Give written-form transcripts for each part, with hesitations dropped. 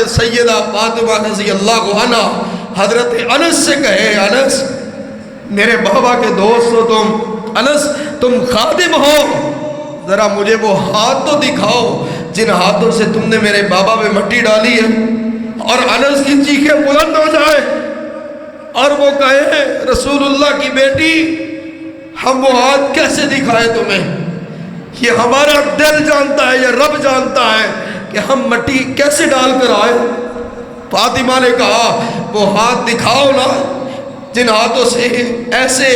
سیدہ فاطمہ رضی اللہ عنہ حضرت انس سے کہے، انس میرے بابا کے دوست ہو تم، انس تم خادم ہو، ذرا مجھے وہ ہاتھ تو دکھاؤ جن ہاتھوں سے تم نے میرے بابا پہ مٹی ڈالی ہے۔ اور انس کی چیخیں بلند ہو جائے اور وہ کہے، رسول اللہ کی بیٹی ہم وہ ہاتھ کیسے دکھائے تمہیں؟ یہ ہمارا دل جانتا ہے، یہ رب جانتا ہے کہ ہم مٹی کیسے ڈال کر آئے۔ فاطمہ نے کہا وہ ہاتھ دکھاؤ نا جن ہاتھوں سے ایسے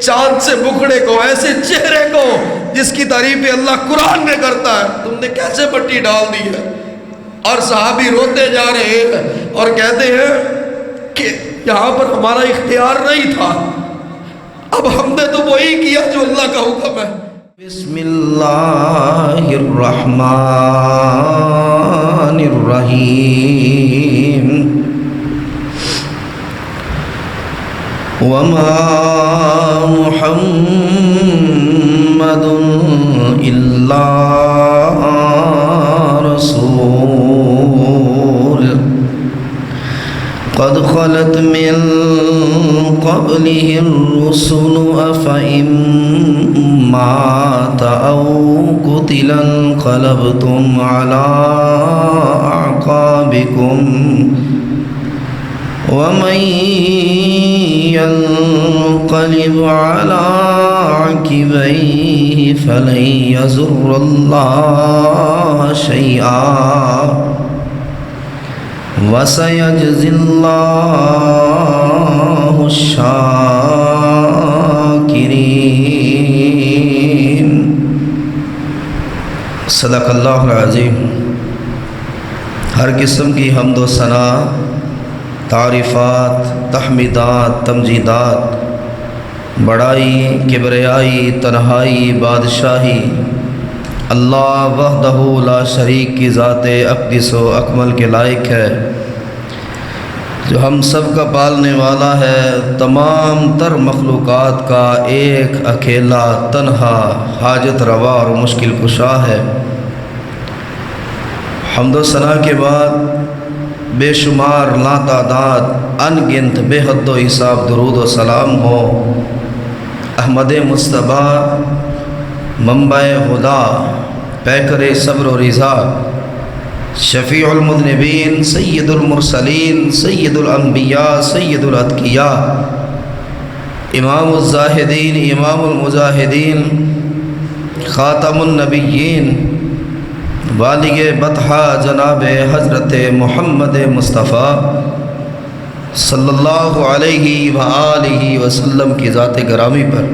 چاند سے بکھڑے کو، ایسے چہرے کو جس کی تعریف اللہ قرآن میں کرتا ہے، تم نے کیسے مٹی ڈال دی ہے؟ اور صحابی روتے جا رہے ہیں اور کہتے ہیں کہ یہاں پر ہمارا اختیار نہیں تھا، اب ہم نے تو وہی کیا جو اللہ کا حکم ہے۔ بسم اللہ الرحمن الرحیم وما محمد الا رسول قد خلت من قبله الرسل أفإن مات أو قتل انقلبتم على أعقابكم ومن ينقلب على عقبيه فلن يضر الله شيئا وَسَيَجْزِي اللَّهُ الشَّاكِرِينَ۔ صدق اللہ العظیم۔ ہر قسم کی حمد و ثنا، تعریفات، تحمیدات، تمجیدات، بڑائی، کبریائی، تنہائی، بادشاہی اللہ وحدہ لا شریک کی ذات اقدس و اکمل کے لائق ہے، جو ہم سب کا پالنے والا ہے، تمام تر مخلوقات کا ایک اکیلا تنہا حاجت روا اور مشکل کشا ہے۔ حمد و ثنا کے بعد بے شمار لا تعداد ان گنت بے حد و حساب درود و سلام ہو احمد مصطفیٰ منبع خدا، پیکر صبر و رضا، شفیع المذنبین، سید المرسلین، سید الانبیاء، سید الاتقیاء، امام الزاہدین، امام المجاہدین، خاتم النبیین، بالغ بطحہ جناب حضرت محمد مصطفیٰ صلی اللہ علیہ وآلہ وسلم کی ذات گرامی پر۔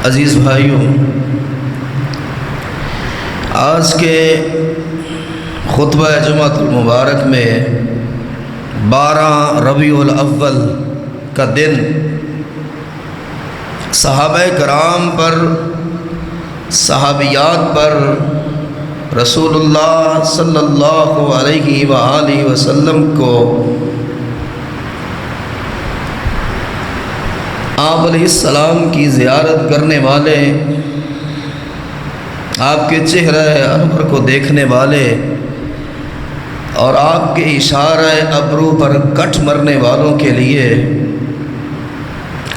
عزیز بھائیوں، آج کے خطبہ جمعۃ المبارک میں 12 ربیع الاول کا دن صحابہ کرام پر، صحابیات پر رسول اللہ صلی اللہ علیہ وآلہ وسلم کو آپ علیہ السلام کی زیارت کرنے والے، آپ کے چہرہ انور کو دیکھنے والے اور آپ کے اشارہ ابرو پر کٹ مرنے والوں کے لیے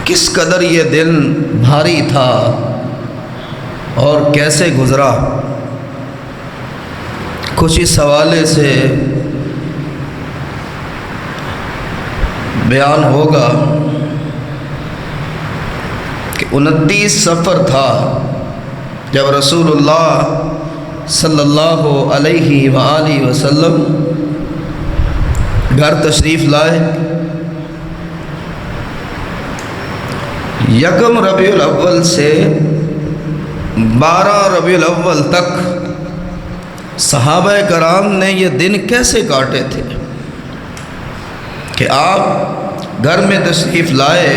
کس قدر یہ دن بھاری تھا اور کیسے گزرا، کچھ اس حوالے سے بیان ہوگا کہ 29 صفر تھا جب رسول اللہ صلی اللہ علیہ وآلہ وسلم گھر تشریف لائے۔ یکم ربیع الاول سے 12 ربیع الاول تک صحابہ کرام نے یہ دن کیسے کاٹے تھے کہ آپ گھر میں تشریف لائے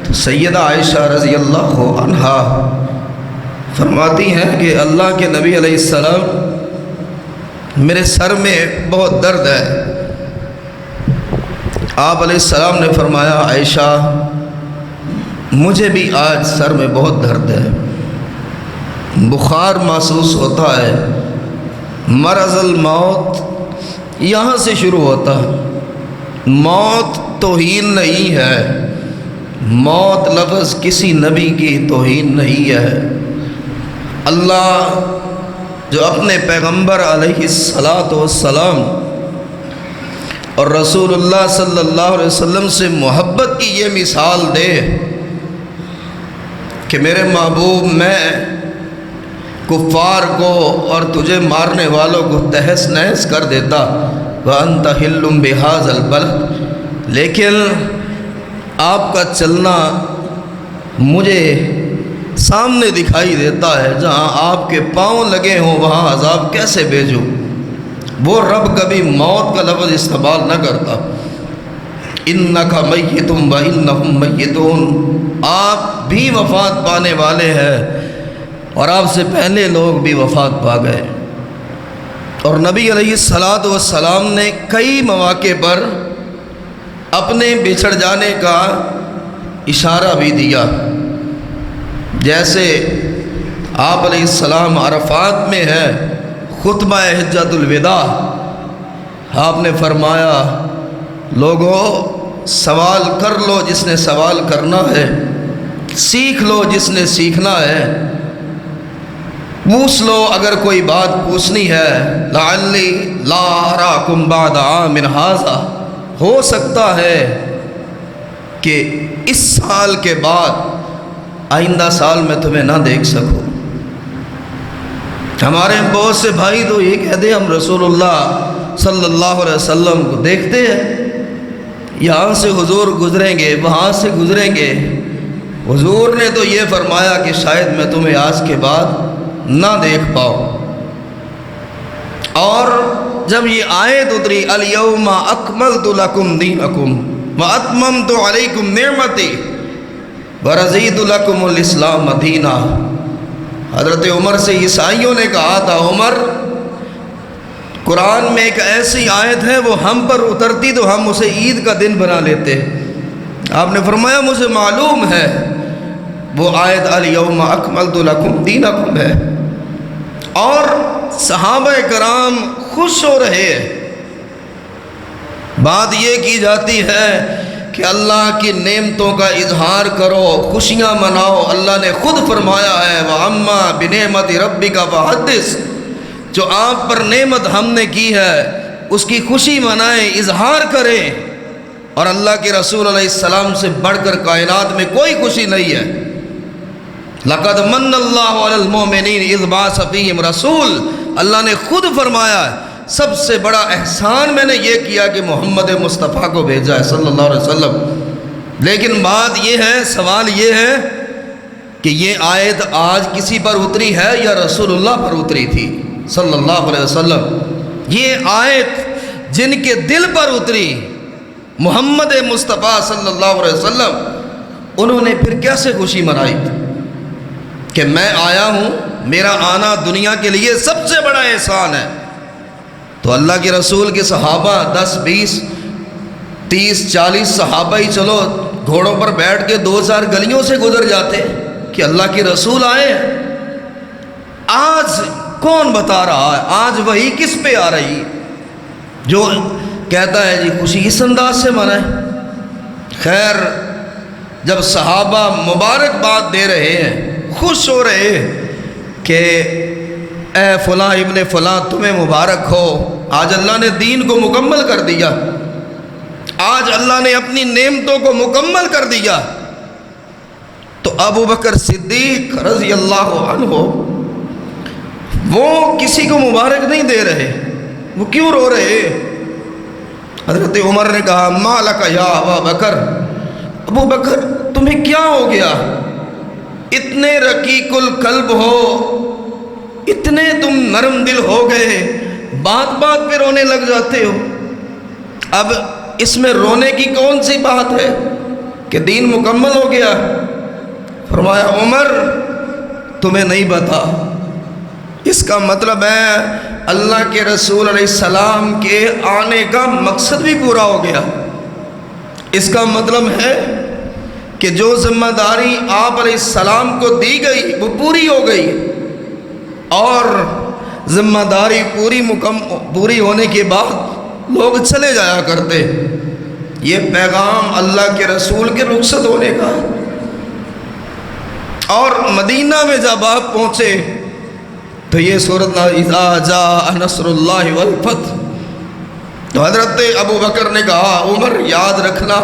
تو سیدہ عائشہ رضی اللہ عنہا فرماتی ہیں کہ اللہ کے نبی علیہ السلام میرے سر میں بہت درد ہے۔ آپ علیہ السلام نے فرمایا عائشہ مجھے بھی آج سر میں بہت درد ہے، بخار محسوس ہوتا ہے، مرض الموت یہاں سے شروع ہوتا ہے۔ موت توہین نہیں ہے، موت لفظ کسی نبی کی توہین نہیں ہے۔ اللہ جو اپنے پیغمبر علیہ السلام اور رسول اللہ صلی اللہ علیہ وسلم سے محبت کی یہ مثال دے کہ میرے محبوب میں کفار کو اور تجھے مارنے والوں کو تہس نہس کر دیتا، وَأَنْتَ حِلٌّ بِهَذَا الْبَلَدِ، لیکن آپ کا چلنا مجھے سامنے دکھائی دیتا ہے، جہاں آپ کے پاؤں لگے ہوں وہاں عذاب کیسے بھیجوں۔ وہ رب کبھی موت کا لفظ استعمال نہ کرتا۔ اِنَّكَ مَيِّتٌ وَإِنَّهُمْ مَيِّتُونَ، آپ بھی وفات پانے والے ہیں اور آپ سے پہلے لوگ بھی وفات پا گئے۔ اور نبی علیہ السلام نے کئی مواقع پر اپنے بچھڑ جانے کا اشارہ بھی دیا، جیسے آپ علیہ السلام عرفات میں ہے، خطبہ حجۃ الوداع، آپ نے فرمایا لوگو سوال کر لو جس نے سوال کرنا ہے، سیکھ لو جس نے سیکھنا ہے، پوچھ لو اگر کوئی بات پوچھنی ہے، لعلی لا اراکم بعد عام ھذا، ہو سکتا ہے کہ اس سال کے بعد آئندہ سال میں تمہیں نہ دیکھ سکوں۔ ہمارے بہت سے بھائی تو یہ کہتے ہیں ہم رسول اللہ صلی اللہ علیہ وسلم کو دیکھتے ہیں، یہاں سے حضور گزریں گے وہاں سے گزریں گے، حضور نے تو یہ فرمایا کہ شاید میں تمہیں آج کے بعد نہ دیکھ پاؤں۔ اور جب یہ آیت اتری الیوم اکملت لکم دینکم واتممت علیکم نعمتی ورضیت لکم الاسلام دینا، حضرت عمر سے عیسائیوں نے کہا تھا عمر قرآن میں ایک ایسی آیت ہے وہ ہم پر اترتی تو ہم اسے عید کا دن بنا لیتے، آپ نے فرمایا مجھے معلوم ہے وہ آیت الیوم اکملت لکم دینکم ہے، اور صحابہ کرام خوش ہو رہے ہیں۔ بات یہ کی جاتی ہے کہ اللہ کی نعمتوں کا اظہار کرو، خوشیاں مناؤ، اللہ نے خود فرمایا ہے وَأَمَّا بِنِعْمَةِ رَبِّكَ فَحَدِّثْ، جو آپ پر نعمت ہم نے کی ہے اس کی خوشی منائیں، اظہار کریں۔ اور اللہ کے رسول علیہ السلام سے بڑھ کر کائنات میں کوئی خوشی نہیں ہے۔ لَقَدْ مَنَّ اللَّهُ عَلَى الْمُؤْمِنِينَ إِذْ بَعَثَ فِيهِمْ رَسُولًا، اللہ نے خود فرمایا ہے سب سے بڑا احسان میں نے یہ کیا کہ محمد مصطفیٰ کو بھیجا ہے صلی اللہ علیہ وسلم۔ لیکن بات یہ ہے، سوال یہ ہے کہ یہ آیت آج کسی پر اتری ہے یا رسول اللہ پر اتری تھی صلی اللہ علیہ وسلم؟ یہ آیت جن کے دل پر اتری محمد مصطفیٰ صلی اللہ علیہ وسلم، انہوں نے پھر کیسے خوشی منائی کہ میں آیا ہوں، میرا آنا دنیا کے لیے سب سے بڑا احسان ہے۔ تو اللہ کے رسول کے صحابہ 10 20 30 40 صحابہ ہی چلو گھوڑوں پر بیٹھ کے 2000 گلیوں سے گزر جاتے کہ اللہ کے رسول آئے۔ آج کون بتا رہا ہے، آج وہی کس پہ آ رہی جو کہتا ہے جی خوشی اس انداز سے منائے۔ خیر، جب صحابہ مبارکباد دے رہے ہیں، خوش ہو رہے کہ اے فلاں ابن فلاں تمہیں مبارک ہو، آج اللہ نے دین کو مکمل کر دیا، آج اللہ نے اپنی نعمتوں کو مکمل کر دیا، تو ابو بکر صدیق رضی اللہ عنہ وہ کسی کو مبارک نہیں دے رہے، وہ کیوں رو رہے؟ حضرت عمر نے کہا ما لک یا ابا بکر، ابو بکر تمہیں کیا ہو گیا؟ اتنے رقیق القلب ہو، اتنے تم نرم دل ہو گئے، بات بات پہ رونے لگ جاتے ہو۔ اب اس میں رونے کی کون سی بات ہے کہ دین مکمل ہو گیا؟ فرمایا عمر تمہیں نہیں پتا، اس کا مطلب ہے اللہ کے رسول علیہ السلام کے آنے کا مقصد بھی پورا ہو گیا۔ اس کا مطلب ہے کہ جو ذمہ داری آپ علیہ السلام کو دی گئی وہ پوری ہو گئی، اور ذمہ داری پوری ہونے کے بعد لوگ چلے جایا کرتے. یہ پیغام اللہ کے رسول کے رخصت ہونے کا ہے. اور مدینہ میں جب آپ پہنچے تو یہ سورت اذا جاء نصر اللہ والفتح. تو حضرت ابو بکر نے کہا عمر یاد رکھنا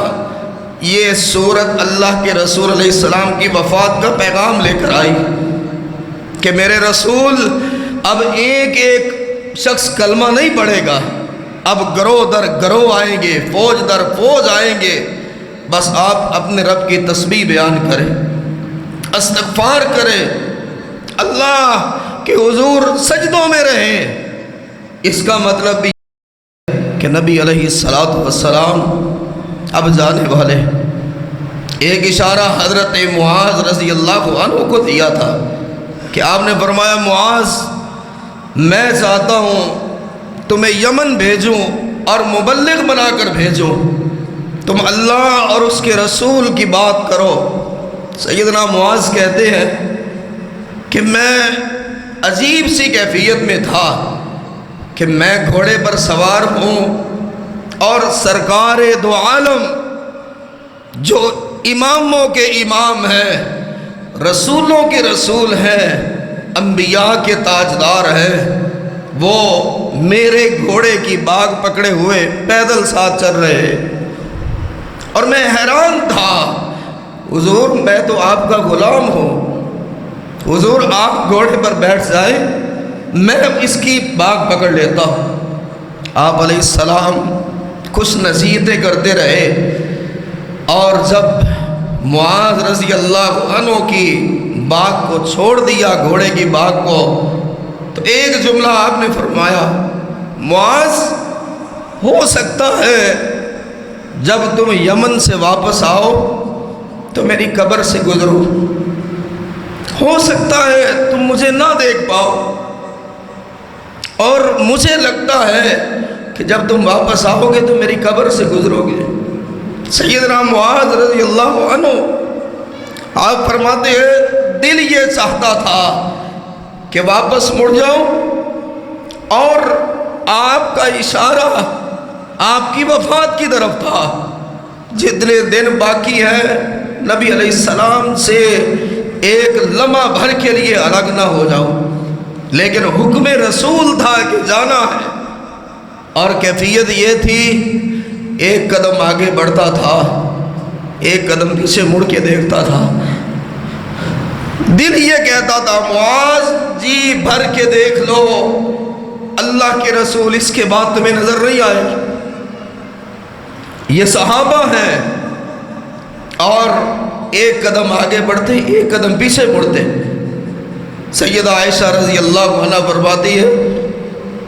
یہ سورت اللہ کے رسول علیہ السلام کی وفات کا پیغام لے کر آئی کہ میرے رسول اب ایک ایک شخص کلمہ نہیں پڑھے گا، اب گروہ در گروہ آئیں گے، فوج در فوج آئیں گے. بس آپ اپنے رب کی تسبیح بیان کریں، استغفار کریں، اللہ کے حضور سجدوں میں رہیں. اس کا مطلب بھی کہ نبی علیہ السلام اب جانے والے. ایک اشارہ حضرت معاذ رضی اللہ عنہ کو دیا تھا کہ آپ نے فرمایا معاذ میں چاہتا ہوں تمہیں یمن بھیجوں اور مبلغ بنا کر بھیجوں، تم اللہ اور اس کے رسول کی بات کرو. سیدنا معاذ کہتے ہیں کہ میں عجیب سی کیفیت میں تھا کہ میں گھوڑے پر سوار ہوں اور سرکار دو عالم جو اماموں کے امام ہیں، رسولوں کے رسول ہیں، انبیاء کے تاجدار ہیں، وہ میرے گھوڑے کی باگ پکڑے ہوئے پیدل ساتھ چل رہے. اور میں حیران تھا حضور میں تو آپ کا غلام ہوں، حضور آپ گھوڑے پر بیٹھ جائیں میں اس کی باگ پکڑ لیتا ہوں. آپ علیہ السلام کچھ نصیحتیں کرتے رہے اور جب معاذ رضی اللہ عنہ کی باگ کو چھوڑ دیا، گھوڑے کی باگ کو، تو ایک جملہ آپ نے فرمایا معاذ ہو سکتا ہے جب تم یمن سے واپس آؤ تو میری قبر سے گزرو، ہو سکتا ہے تم مجھے نہ دیکھ پاؤ، اور مجھے لگتا ہے کہ جب تم واپس آؤ گے تو میری قبر سے گزرو گے. سیدنا معاذ رضی اللہ عنہ آپ فرماتے ہیں دل یہ چاہتا تھا کہ واپس مڑ جاؤں اور آپ کا اشارہ آپ کی وفات کی طرف تھا. جتنے دن باقی ہیں نبی علیہ السلام سے ایک لمحہ بھر کے لیے الگ نہ ہو جاؤ، لیکن حکم رسول تھا کہ جانا ہے. اور کیفیت یہ تھی ایک قدم آگے بڑھتا تھا، ایک قدم پیچھے مڑ کے دیکھتا تھا. دل یہ کہتا تھا معاذ جی بھر کے دیکھ لو اللہ کے رسول اس کے بعد تمہیں نظر نہیں آئے. یہ صحابہ ہیں اور ایک قدم آگے بڑھتے ایک قدم پیچھے مڑتے. سیدہ عائشہ رضی اللہ عنہ فرماتی ہے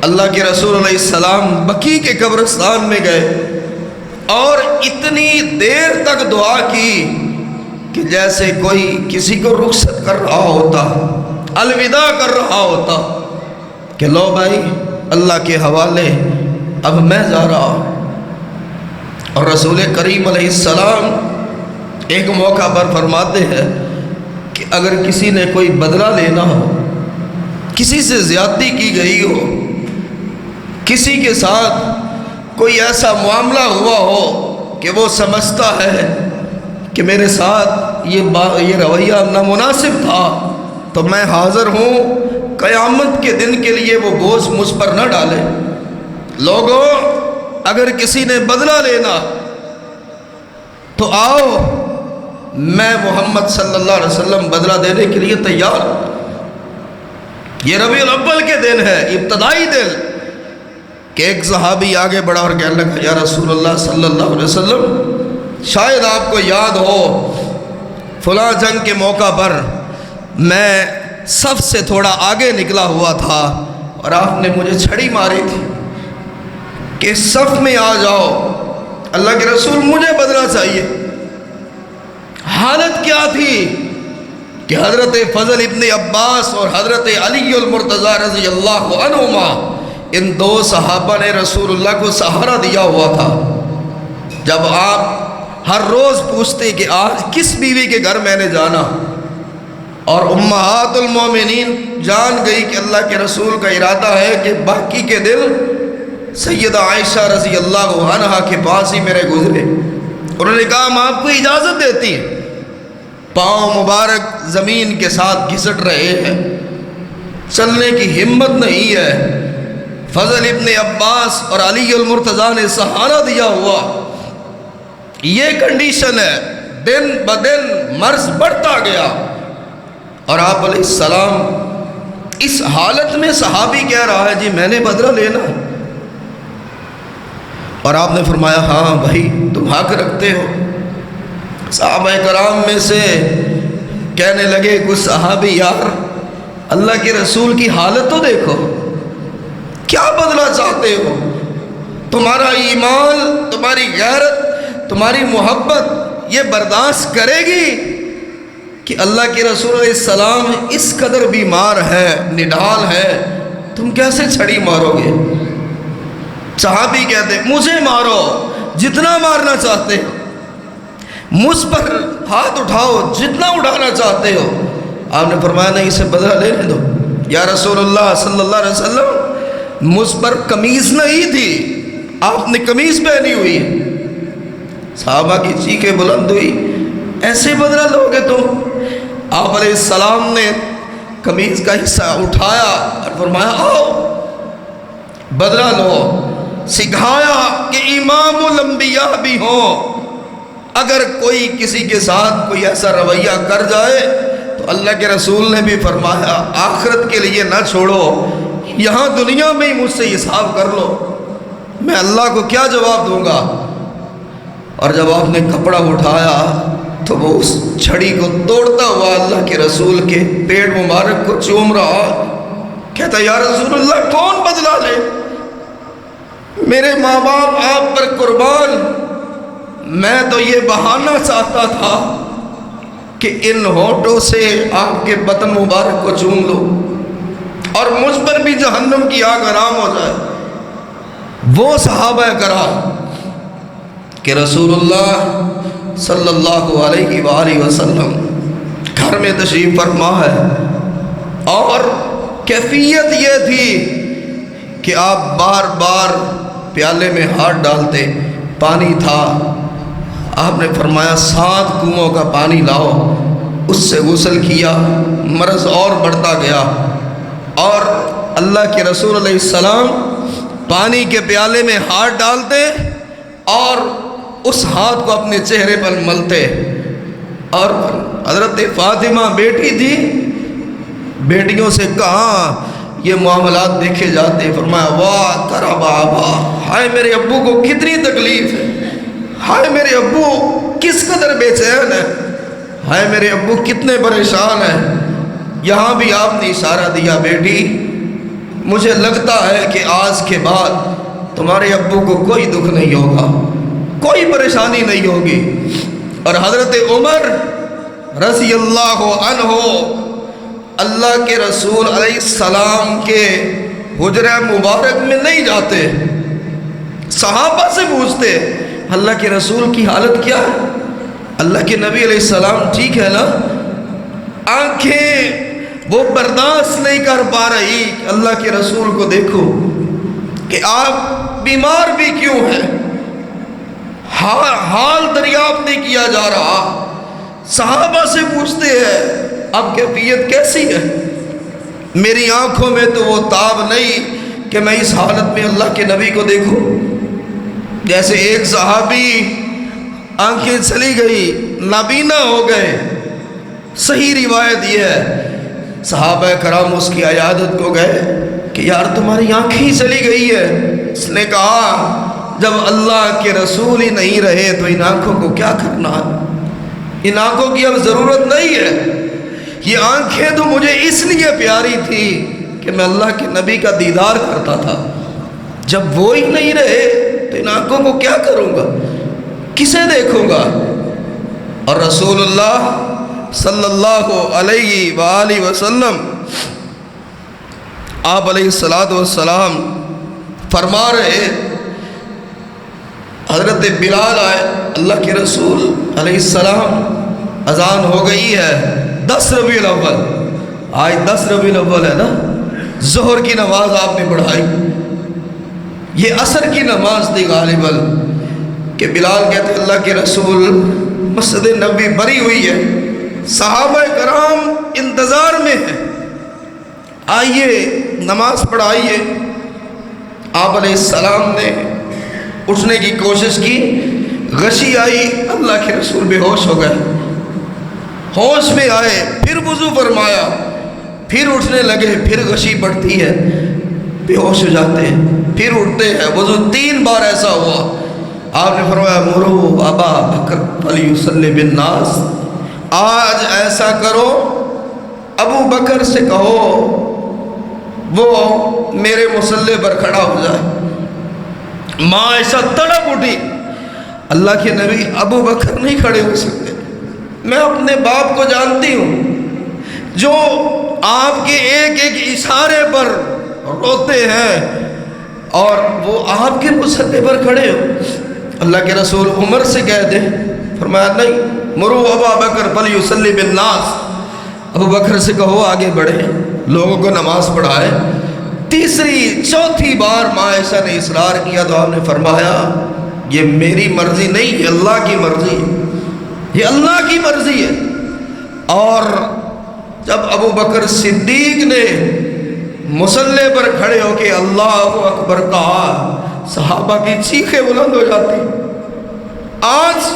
اللہ کے رسول علیہ السلام بقیع کے قبرستان میں گئے اور اتنی دیر تک دعا کی کہ جیسے کوئی کسی کو رخصت کر رہا ہوتا، الوداع کر رہا ہوتا کہ لو بھائی اللہ کے حوالے اب میں جا رہا ہوں. اور رسول کریم علیہ السلام ایک موقع پر فرماتے ہیں کہ اگر کسی نے کوئی بدلہ لینا ہو، کسی سے زیادتی کی گئی ہو، کسی کے ساتھ کوئی ایسا معاملہ ہوا ہو کہ وہ سمجھتا ہے کہ میرے ساتھ یہ رویہ نامناسب تھا، تو میں حاضر ہوں قیامت کے دن کے لیے وہ بوجھ مجھ پر نہ ڈالے. لوگوں اگر کسی نے بدلہ لینا تو آؤ میں محمد صلی اللہ علیہ وسلم بدلہ دینے کے لیے تیار. یہ ربیع الاول کے دن ہے، ابتدائی دن، کہ ایک صحابی آگے بڑھا اور کہنے لگا یا رسول اللہ صلی اللہ علیہ وسلم شاید آپ کو یاد ہو فلاں جنگ کے موقع پر میں صف سے تھوڑا آگے نکلا ہوا تھا اور آپ نے مجھے چھڑی ماری تھی کہ صف میں آ جاؤ، اللہ کے رسول مجھے بدلہ چاہیے. حالت کیا تھی کہ حضرت فضل ابن عباس اور حضرت علی المرتضی رضی اللہ عنہما ان دو صحابہ نے رسول اللہ کو سہارا دیا ہوا تھا. جب آپ ہر روز پوچھتے کہ آج کس بیوی کے گھر میں نے جانا، اور امہات المومنین جان گئی کہ اللہ کے رسول کا ارادہ ہے کہ باقی کے دل سیدہ عائشہ رضی اللہ عنہا کے پاس ہی میرے گزرے۔ انہوں نے کہا ہم آپ کو اجازت دیتی ہیں۔ پاؤں مبارک زمین کے ساتھ گھسٹ رہے ہیں، چلنے کی ہمت نہیں ہے۔ فضل ابن عباس اور علی المرتضیٰ نے سہارا دیا ہوا۔ یہ کنڈیشن ہے، دن بدن مرض بڑھتا گیا، اور آپ علیہ السلام اس حالت میں صحابی کہہ رہا ہے جی میں نے بدلہ لینا ہے، اور آپ نے فرمایا ہاں بھائی تم حق رکھتے ہو۔ صحابہ کرام میں سے کہنے لگے کچھ صحابی یار اللہ کے رسول کی حالت تو دیکھو، کیا بدلہ چاہتے ہو؟ تمہارا ایمان، تمہاری غیرت، تمہاری محبت یہ برداشت کرے گی کہ اللہ کے رسول علیہ السلام اس قدر بیمار ہے، نڈال ہے، تم کیسے چھڑی مارو گے؟ صحابی کہتے مجھے مارو جتنا مارنا چاہتے ہو، مجھ پر ہاتھ اٹھاؤ جتنا اٹھانا چاہتے ہو۔ آپ نے فرمایا نہیں اسے بدلہ لینے دو۔ یا رسول اللہ صلی اللہ علیہ وسلم مجھ پر قمیض نہیں تھی، آپ نے قمیض پہنی ہوئی ہے۔ صحابہ کی چیخیں بلند ہوئی، ایسے بدلہ لوگے تم؟ آپ علیہ السلام نے قمیض کا حصہ اٹھایا اور فرمایا آؤ بدلہ لو۔ سکھایا کہ امام الانبیاء بھی ہوں، اگر کوئی کسی کے ساتھ کوئی ایسا رویہ کر جائے تو اللہ کے رسول نے بھی فرمایا آخرت کے لیے نہ چھوڑو، یہاں دنیا میں ہی مجھ سے حساب کر لو، میں اللہ کو کیا جواب دوں گا۔ اور جب آپ نے کپڑا اٹھایا تو وہ اس چھڑی کو توڑتا ہوا اللہ کے رسول کے پیٹ مبارک کو چوم رہا، کہتا یا رسول اللہ کون بدلہ لے؟ میرے ماں باپ آپ پر قربان، میں تو یہ بہانہ چاہتا تھا کہ ان ہونٹوں سے آپ کے بطن مبارک کو چوم لو اور مجھ پر بھی جہنم کی آگ حرام ہو جائے۔ وہ صحابہ کرام کہ رسول اللہ صلی اللہ علیہ وآلہ وسلم گھر میں تشریف فرما ہے، اور کیفیت یہ تھی کہ آپ بار بار پیالے میں ہاتھ ڈالتے، پانی تھا، آپ نے فرمایا 7 کنووں کا پانی لاؤ، اس سے غسل کیا، مرض اور بڑھتا گیا، اور اللہ کے رسول علیہ السلام پانی کے پیالے میں ہاتھ ڈالتے اور اس ہاتھ کو اپنے چہرے پر ملتے، اور حضرت فاطمہ بیٹی تھی، بیٹیوں سے کہاں یہ معاملات دیکھے جاتے، فرمایا واہ کرب آبا، ہائے میرے ابو کو کتنی تکلیف ہے، ہائے میرے ابو کس قدر بے چین ہے، ہائے میرے ابو کتنے پریشان ہیں۔ یہاں بھی آپ نے اشارہ دیا بیٹی مجھے لگتا ہے کہ آج کے بعد تمہارے ابو کو کوئی دکھ نہیں ہوگا، کوئی پریشانی نہیں ہوگی۔ اور حضرت عمر رضی اللہ عنہ اللہ کے رسول علیہ السلام کے حجرہ مبارک میں نہیں جاتے، صحابہ سے پوچھتے اللہ کے رسول کی حالت کیا ہے، اللہ کے نبی علیہ السلام ٹھیک ہے نا؟ آنکھیں وہ برداشت نہیں کر پا رہی کہ اللہ کے رسول کو دیکھو کہ آپ بیمار بھی کیوں ہیں، حال دریافت نہیں کیا جا رہا۔ صحابہ سے پوچھتے ہیں اب کیفیت کیسی ہے؟ میری آنکھوں میں تو وہ تاب نہیں کہ میں اس حالت میں اللہ کے نبی کو دیکھوں۔ جیسے ایک صحابی آنکھیں چلی گئی، نابینا ہو گئے، صحیح روایت یہ ہے صحابہ کرام اس کی عیادت کو گئے کہ یار تمہاری آنکھیں چلی گئی ہے۔ اس نے کہا جب اللہ کے رسول ہی نہیں رہے تو ان آنکھوں کو کیا کرنا ہے، ان آنکھوں کی اب ضرورت نہیں ہے، یہ آنکھیں تو مجھے اس لیے پیاری تھی کہ میں اللہ کے نبی کا دیدار کرتا تھا، جب وہ ہی نہیں رہے تو ان آنکھوں کو کیا کروں گا، کسے دیکھوں گا۔ اور رسول اللہ صلی اللہ علیہ وآلہ وسلم آپ علیہ السلام فرما رہے، حضرت بلال آئے، اللہ کے رسول علیہ السلام اذان ہو گئی ہے، 10 ربیع الاول، آج 10 ربیع الاول ہے نا، ظہر کی نماز آپ نے پڑھائی، یہ عصر کی نماز تھی غالباً کہ بلال کہتے اللہ کے رسول مسجد نبوی بھری ہوئی ہے، صحابہ کرام انتظار میں ہیں، آئیے نماز پڑھائیے۔ آپ علیہ السلام نے اٹھنے کی کوشش کی، غشی آئی، اللہ کے رسول بے ہوش ہو گئے، ہوش میں آئے، پھر وضو فرمایا، پھر اٹھنے لگے، پھر غشی پڑتی ہے، بے ہوش ہو جاتے ہیں، پھر اٹھتے ہیں، وضو 3 بار ایسا ہوا۔ آپ نے فرمایا مرو ابا بکر فلیصلی بالناس، آج ایسا کرو ابو بکر سے کہو وہ میرے مصلی پر کھڑا ہو جائے۔ ماں ایسا تڑپ اٹھی، اللہ کے نبی ابو بکر نہیں کھڑے ہو سکتے، میں اپنے باپ کو جانتی ہوں جو آپ کے ایک ایک اشارے پر روتے ہیں اور وہ آپ کے مصلی پر کھڑے ہو۔ اللہ کے رسول عمر سے کہہ دیں، فرمایا نہیں، مرو ابا بکر فلیصلی بالناس، ابو بکر سے کہو آگے بڑھے، لوگوں کو نماز پڑھائے۔ تیسری چوتھی بار ماں عائشہ نے اصرار کیا تو آپ نے فرمایا یہ میری مرضی نہیں، یہ اللہ کی مرضی ہے، یہ اللہ کی مرضی ہے۔ اور جب ابو بکر صدیق نے مصلی پر کھڑے ہو کے اللہ اکبر کہا، صحابہ کی چیخیں بلند ہو جاتی۔ آج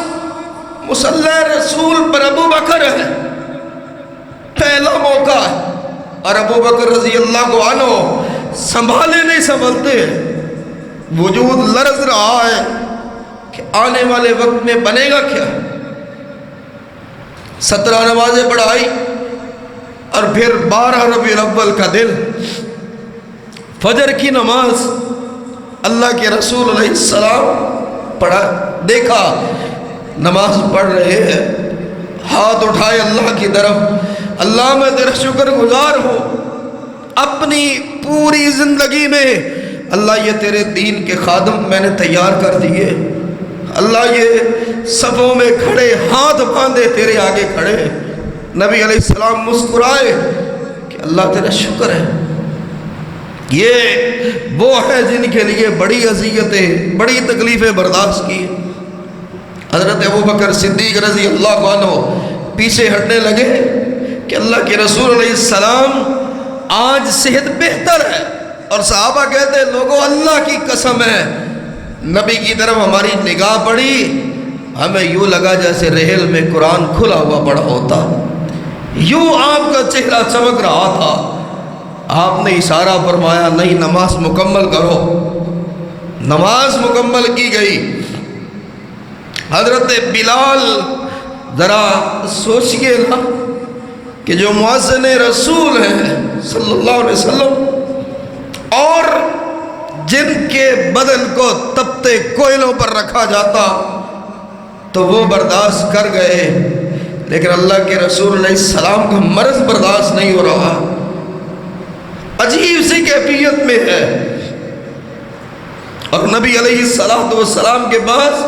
مصلی رسول پر ابو بکر ہے، پہلا موقع ہے، اور ابو بکر رضی اللہ عنہ سنبھالے نہیں سنبھلتے، وجود لرز رہا ہے کہ آنے والے وقت میں بنے گا کیا۔ 17 نمازیں پڑھائی اور پھر 12 ربیع الاول کا دن فجر کی نماز اللہ کے رسول علیہ السلام پڑھا، دیکھا نماز پڑھ رہے ہیں، ہاتھ اٹھائے اللہ کی طرف، اللہ میں تیرا شکر گزار ہوں، اپنی پوری زندگی میں اللہ یہ تیرے دین کے خادم میں نے تیار کر دیے، اللہ یہ صفوں میں کھڑے ہاتھ باندھے تیرے آگے کھڑے۔ نبی علیہ السلام مسکرائے کہ اللہ تیرا شکر ہے، یہ وہ ہے جن کے لیے بڑی اذیتیں بڑی تکلیفیں برداشت کی۔ حضرت ابو بکر صدیق رضی اللہ عنہ پیچھے ہٹنے لگے کہ اللہ کے رسول علیہ السلام آج صحت بہتر ہے، اور صحابہ کہتے ہیں لوگوں اللہ کی قسم ہے، نبی کی طرف ہماری نگاہ پڑی، ہمیں یوں لگا جیسے رحل میں قرآن کھلا ہوا پڑا ہوتا، یوں آپ کا چہرہ چمک رہا تھا۔ آپ نے اشارہ فرمایا نہیں، نماز مکمل کرو۔ نماز مکمل کی گئی۔ حضرت بلال ذرا سوچئے نا کہ جو مؤذن رسول ہیں صلی اللہ علیہ وسلم اور جن کے بدن کو تپتے کوئلوں پر رکھا جاتا تو وہ برداشت کر گئے، لیکن اللہ کے رسول علیہ السلام کا مرض برداشت نہیں ہو رہا، عجیب سی کیفیت میں ہے، اور نبی علیہ السلام کے پاس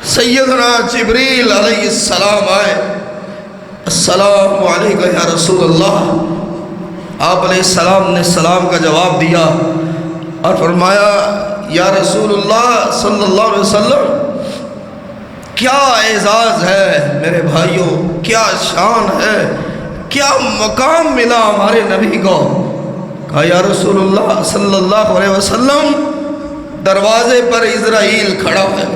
سیدنا جبریل علیہ السلام آئے، السلام علیکم یا رسول اللہ۔ آپ علیہ السلام نے سلام کا جواب دیا اور فرمایا یا رسول اللہ صلی اللہ علیہ وسلم، کیا اعزاز ہے میرے بھائیوں، کیا شان ہے، کیا مقام ملا ہمارے نبی کو۔ کہا یا رسول اللہ صلی اللہ علیہ وسلم، دروازے پر اسرائیل کھڑا ہے،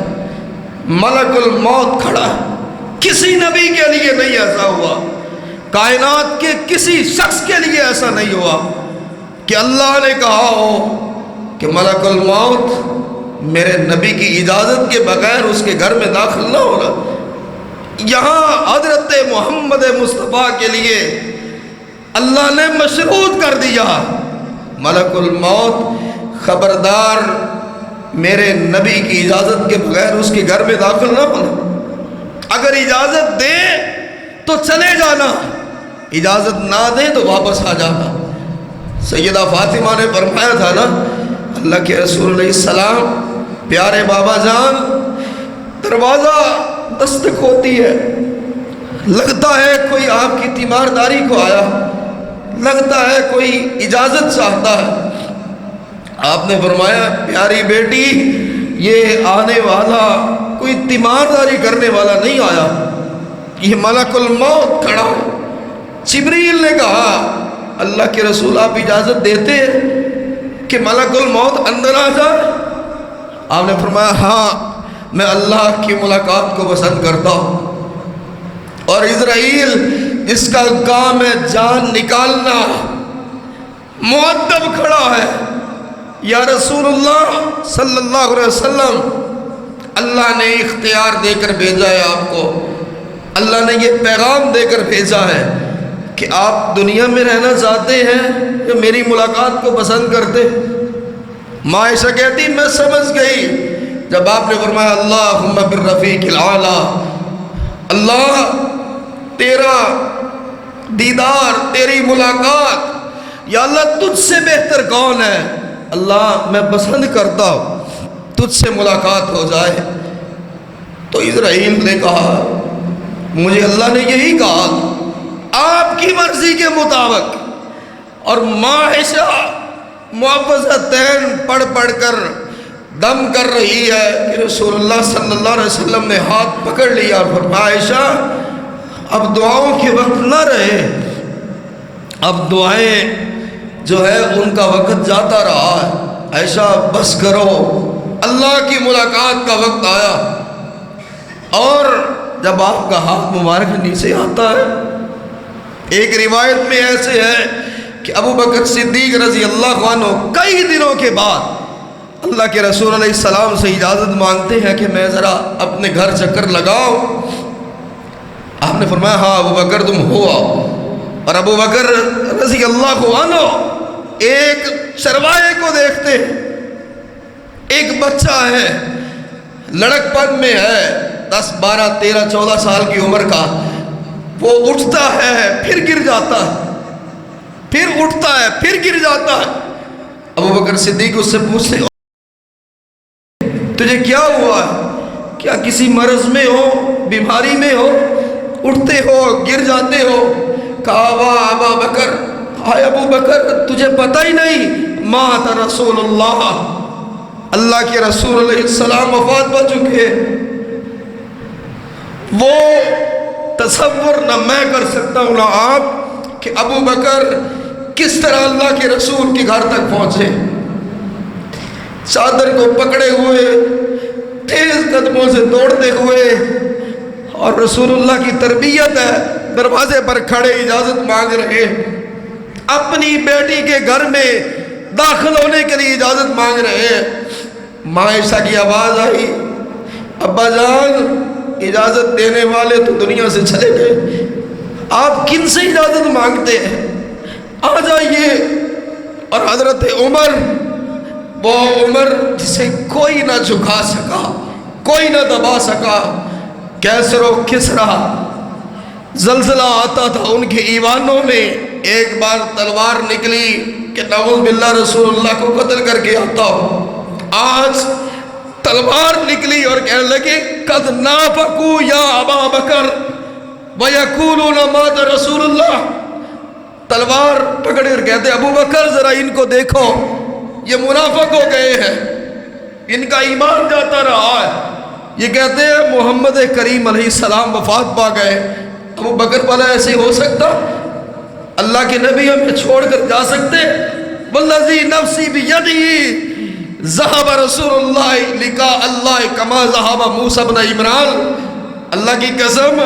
ملک الموت کھڑا ہے، کسی نبی کے لیے نہیں ایسا ہوا، کائنات کے کسی شخص کے لیے ایسا نہیں ہوا کہ اللہ نے کہا ہو کہ ملک الموت میرے نبی کی اجازت کے بغیر اس کے گھر میں داخل نہ ہونا۔ یہاں حضرت محمد مصطفیٰ کے لیے اللہ نے مشروط کر دیا، ملک الموت خبردار میرے نبی کی اجازت کے بغیر اس کے گھر میں داخل نہ ہونا، اگر اجازت دے تو چلے جانا، اجازت نہ دے تو واپس آ جانا۔ سیدہ فاطمہ نے فرمایا تھا نا، اللہ کے رسول علیہ السلام پیارے بابا جان، دروازہ دستک ہوتی ہے لگتا ہے کوئی آپ کی تیمارداری کو آیا، لگتا ہے کوئی اجازت چاہتا ہے۔ آپ نے فرمایا پیاری بیٹی، یہ آنے والا کوئی تیمارداری کرنے والا نہیں آیا، یہ ملک الموت کھڑا ہے۔ جبریل نے کہا اللہ کے رسول آپ اجازت دیتے ہیں کہ ملک الموت اندر آ جائے؟ آپ نے فرمایا ہاں، میں اللہ کی ملاقات کو پسند کرتا ہوں، اور اسرائیل جس کا کام ہے جان نکالنا مؤدب کھڑا ہے۔ یا رسول اللہ صلی اللہ علیہ وسلم، اللہ نے اختیار دے کر بھیجا ہے آپ کو، اللہ نے یہ پیغام دے کر بھیجا ہے کہ آپ دنیا میں رہنا چاہتے ہیں کہ میری ملاقات کو پسند کرتے؟ ماں عائشہ کہتی میں سمجھ گئی جب آپ نے فرمایا اللہم بالرفیق الاعلیٰ، اللہ تیرا دیدار، تیری ملاقات، یا اللہ تجھ سے بہتر کون ہے؟ اللہ میں پسند کرتا ہوں تجھ سے ملاقات ہو جائے۔ تو اسرائیل نے کہا مجھے اللہ نے یہی کہا آپ کی مرضی کے مطابق، اور ماں عائشہ معوذتین پڑھ پڑھ کر دم کر رہی ہے کہ رسول اللہ صلی اللہ علیہ وسلم نے ہاتھ پکڑ لیا اور فرمایا عائشہ اب دعاؤں کے وقت نہ رہے، اب دعائیں جو ہے ان کا وقت جاتا رہا ہے، عائشہ بس کرو، اللہ کی ملاقات کا وقت آیا۔ اور جب آپ کا ہاتھ مبارک نیچے آتا ہے، ایک روایت میں ایسے ہے کہ ابو بکر صدیق رضی اللہ عنہ کئی دنوں کے بعد اللہ کے رسول علیہ السلام سے اجازت مانگتے ہیں کہ میں ذرا اپنے گھر چکر لگاؤں۔ آپ نے فرمایا ہاں ابو بکر تم ہو آؤ، اور ابو بکر رضی اللہ عنہ ایک چروائے کو دیکھتے ہیں، ایک بچہ ہے، لڑک پن میں ہے، 10 12 13 14 سال کی عمر کا، وہ اٹھتا ہے پھر گر جاتا ہے، پھر اٹھتا ہے پھر گر جاتا ہے۔ ابو بکر صدیق اس سے پوچھتے تجھے کیا ہوا ہے؟ کیا کسی مرض میں ہو، بیماری میں ہو، اٹھتے ہو گر جاتے ہو؟ کہا واہ ابا بکر، ہائے ابو بکر تجھے پتہ ہی نہیں مات رسول اللہ، اللہ کے رسول علیہ السلام وفات پا چکے۔ وہ تصور نہ میں کر سکتا ہوں نہ آپ کہ ابو بکر کس طرح اللہ کے رسول کے گھر تک پہنچے، چادر کو پکڑے ہوئے، تیز قدموں سے دوڑتے ہوئے، اور رسول اللہ کی تربیت ہے، دروازے پر کھڑے اجازت مانگ رہے، اپنی بیٹی کے گھر میں داخل ہونے کے لیے اجازت مانگ رہے ہیں۔ ماں عائشہ کی آواز آئی ابا جان اجازت دینے والے تو دنیا سے چلے گئے، آپ کن سے اجازت مانگتے ہیں، آ جائیے۔ اور حضرت عمر، وہ عمر جسے کوئی نہ جھکا سکا، کوئی نہ دبا سکا، کیسر و کسرا زلزلہ آتا تھا ان کے ایوانوں میں، ایک بار تلوار نکلی کہ نعوذ باللہ رسول اللہ کو قتل کر کے آتا ہو، آج تلوار نکلی اور کہنے لگے قد نافقوا یا ابا بکر ویقولون مات رسول اللہ، تلوار پکڑ کر کہتے ابو بکر ذرا ان کو دیکھو یہ منافق ہو گئے ہیں، ان کا ایمان جاتا رہا ہے، یہ کہتے ہیں محمد کریم علیہ السلام وفات پا گئے۔ ابو بکر والا ایسے ہو سکتا؟ اللہ کے نبی ہمیں چھوڑ کر جا سکتے؟ والذی نفسی بیدہ ذہب رسول اللہ لقاء اللہ کما ذہب موسیٰ بن عمران، اللہ کی قسم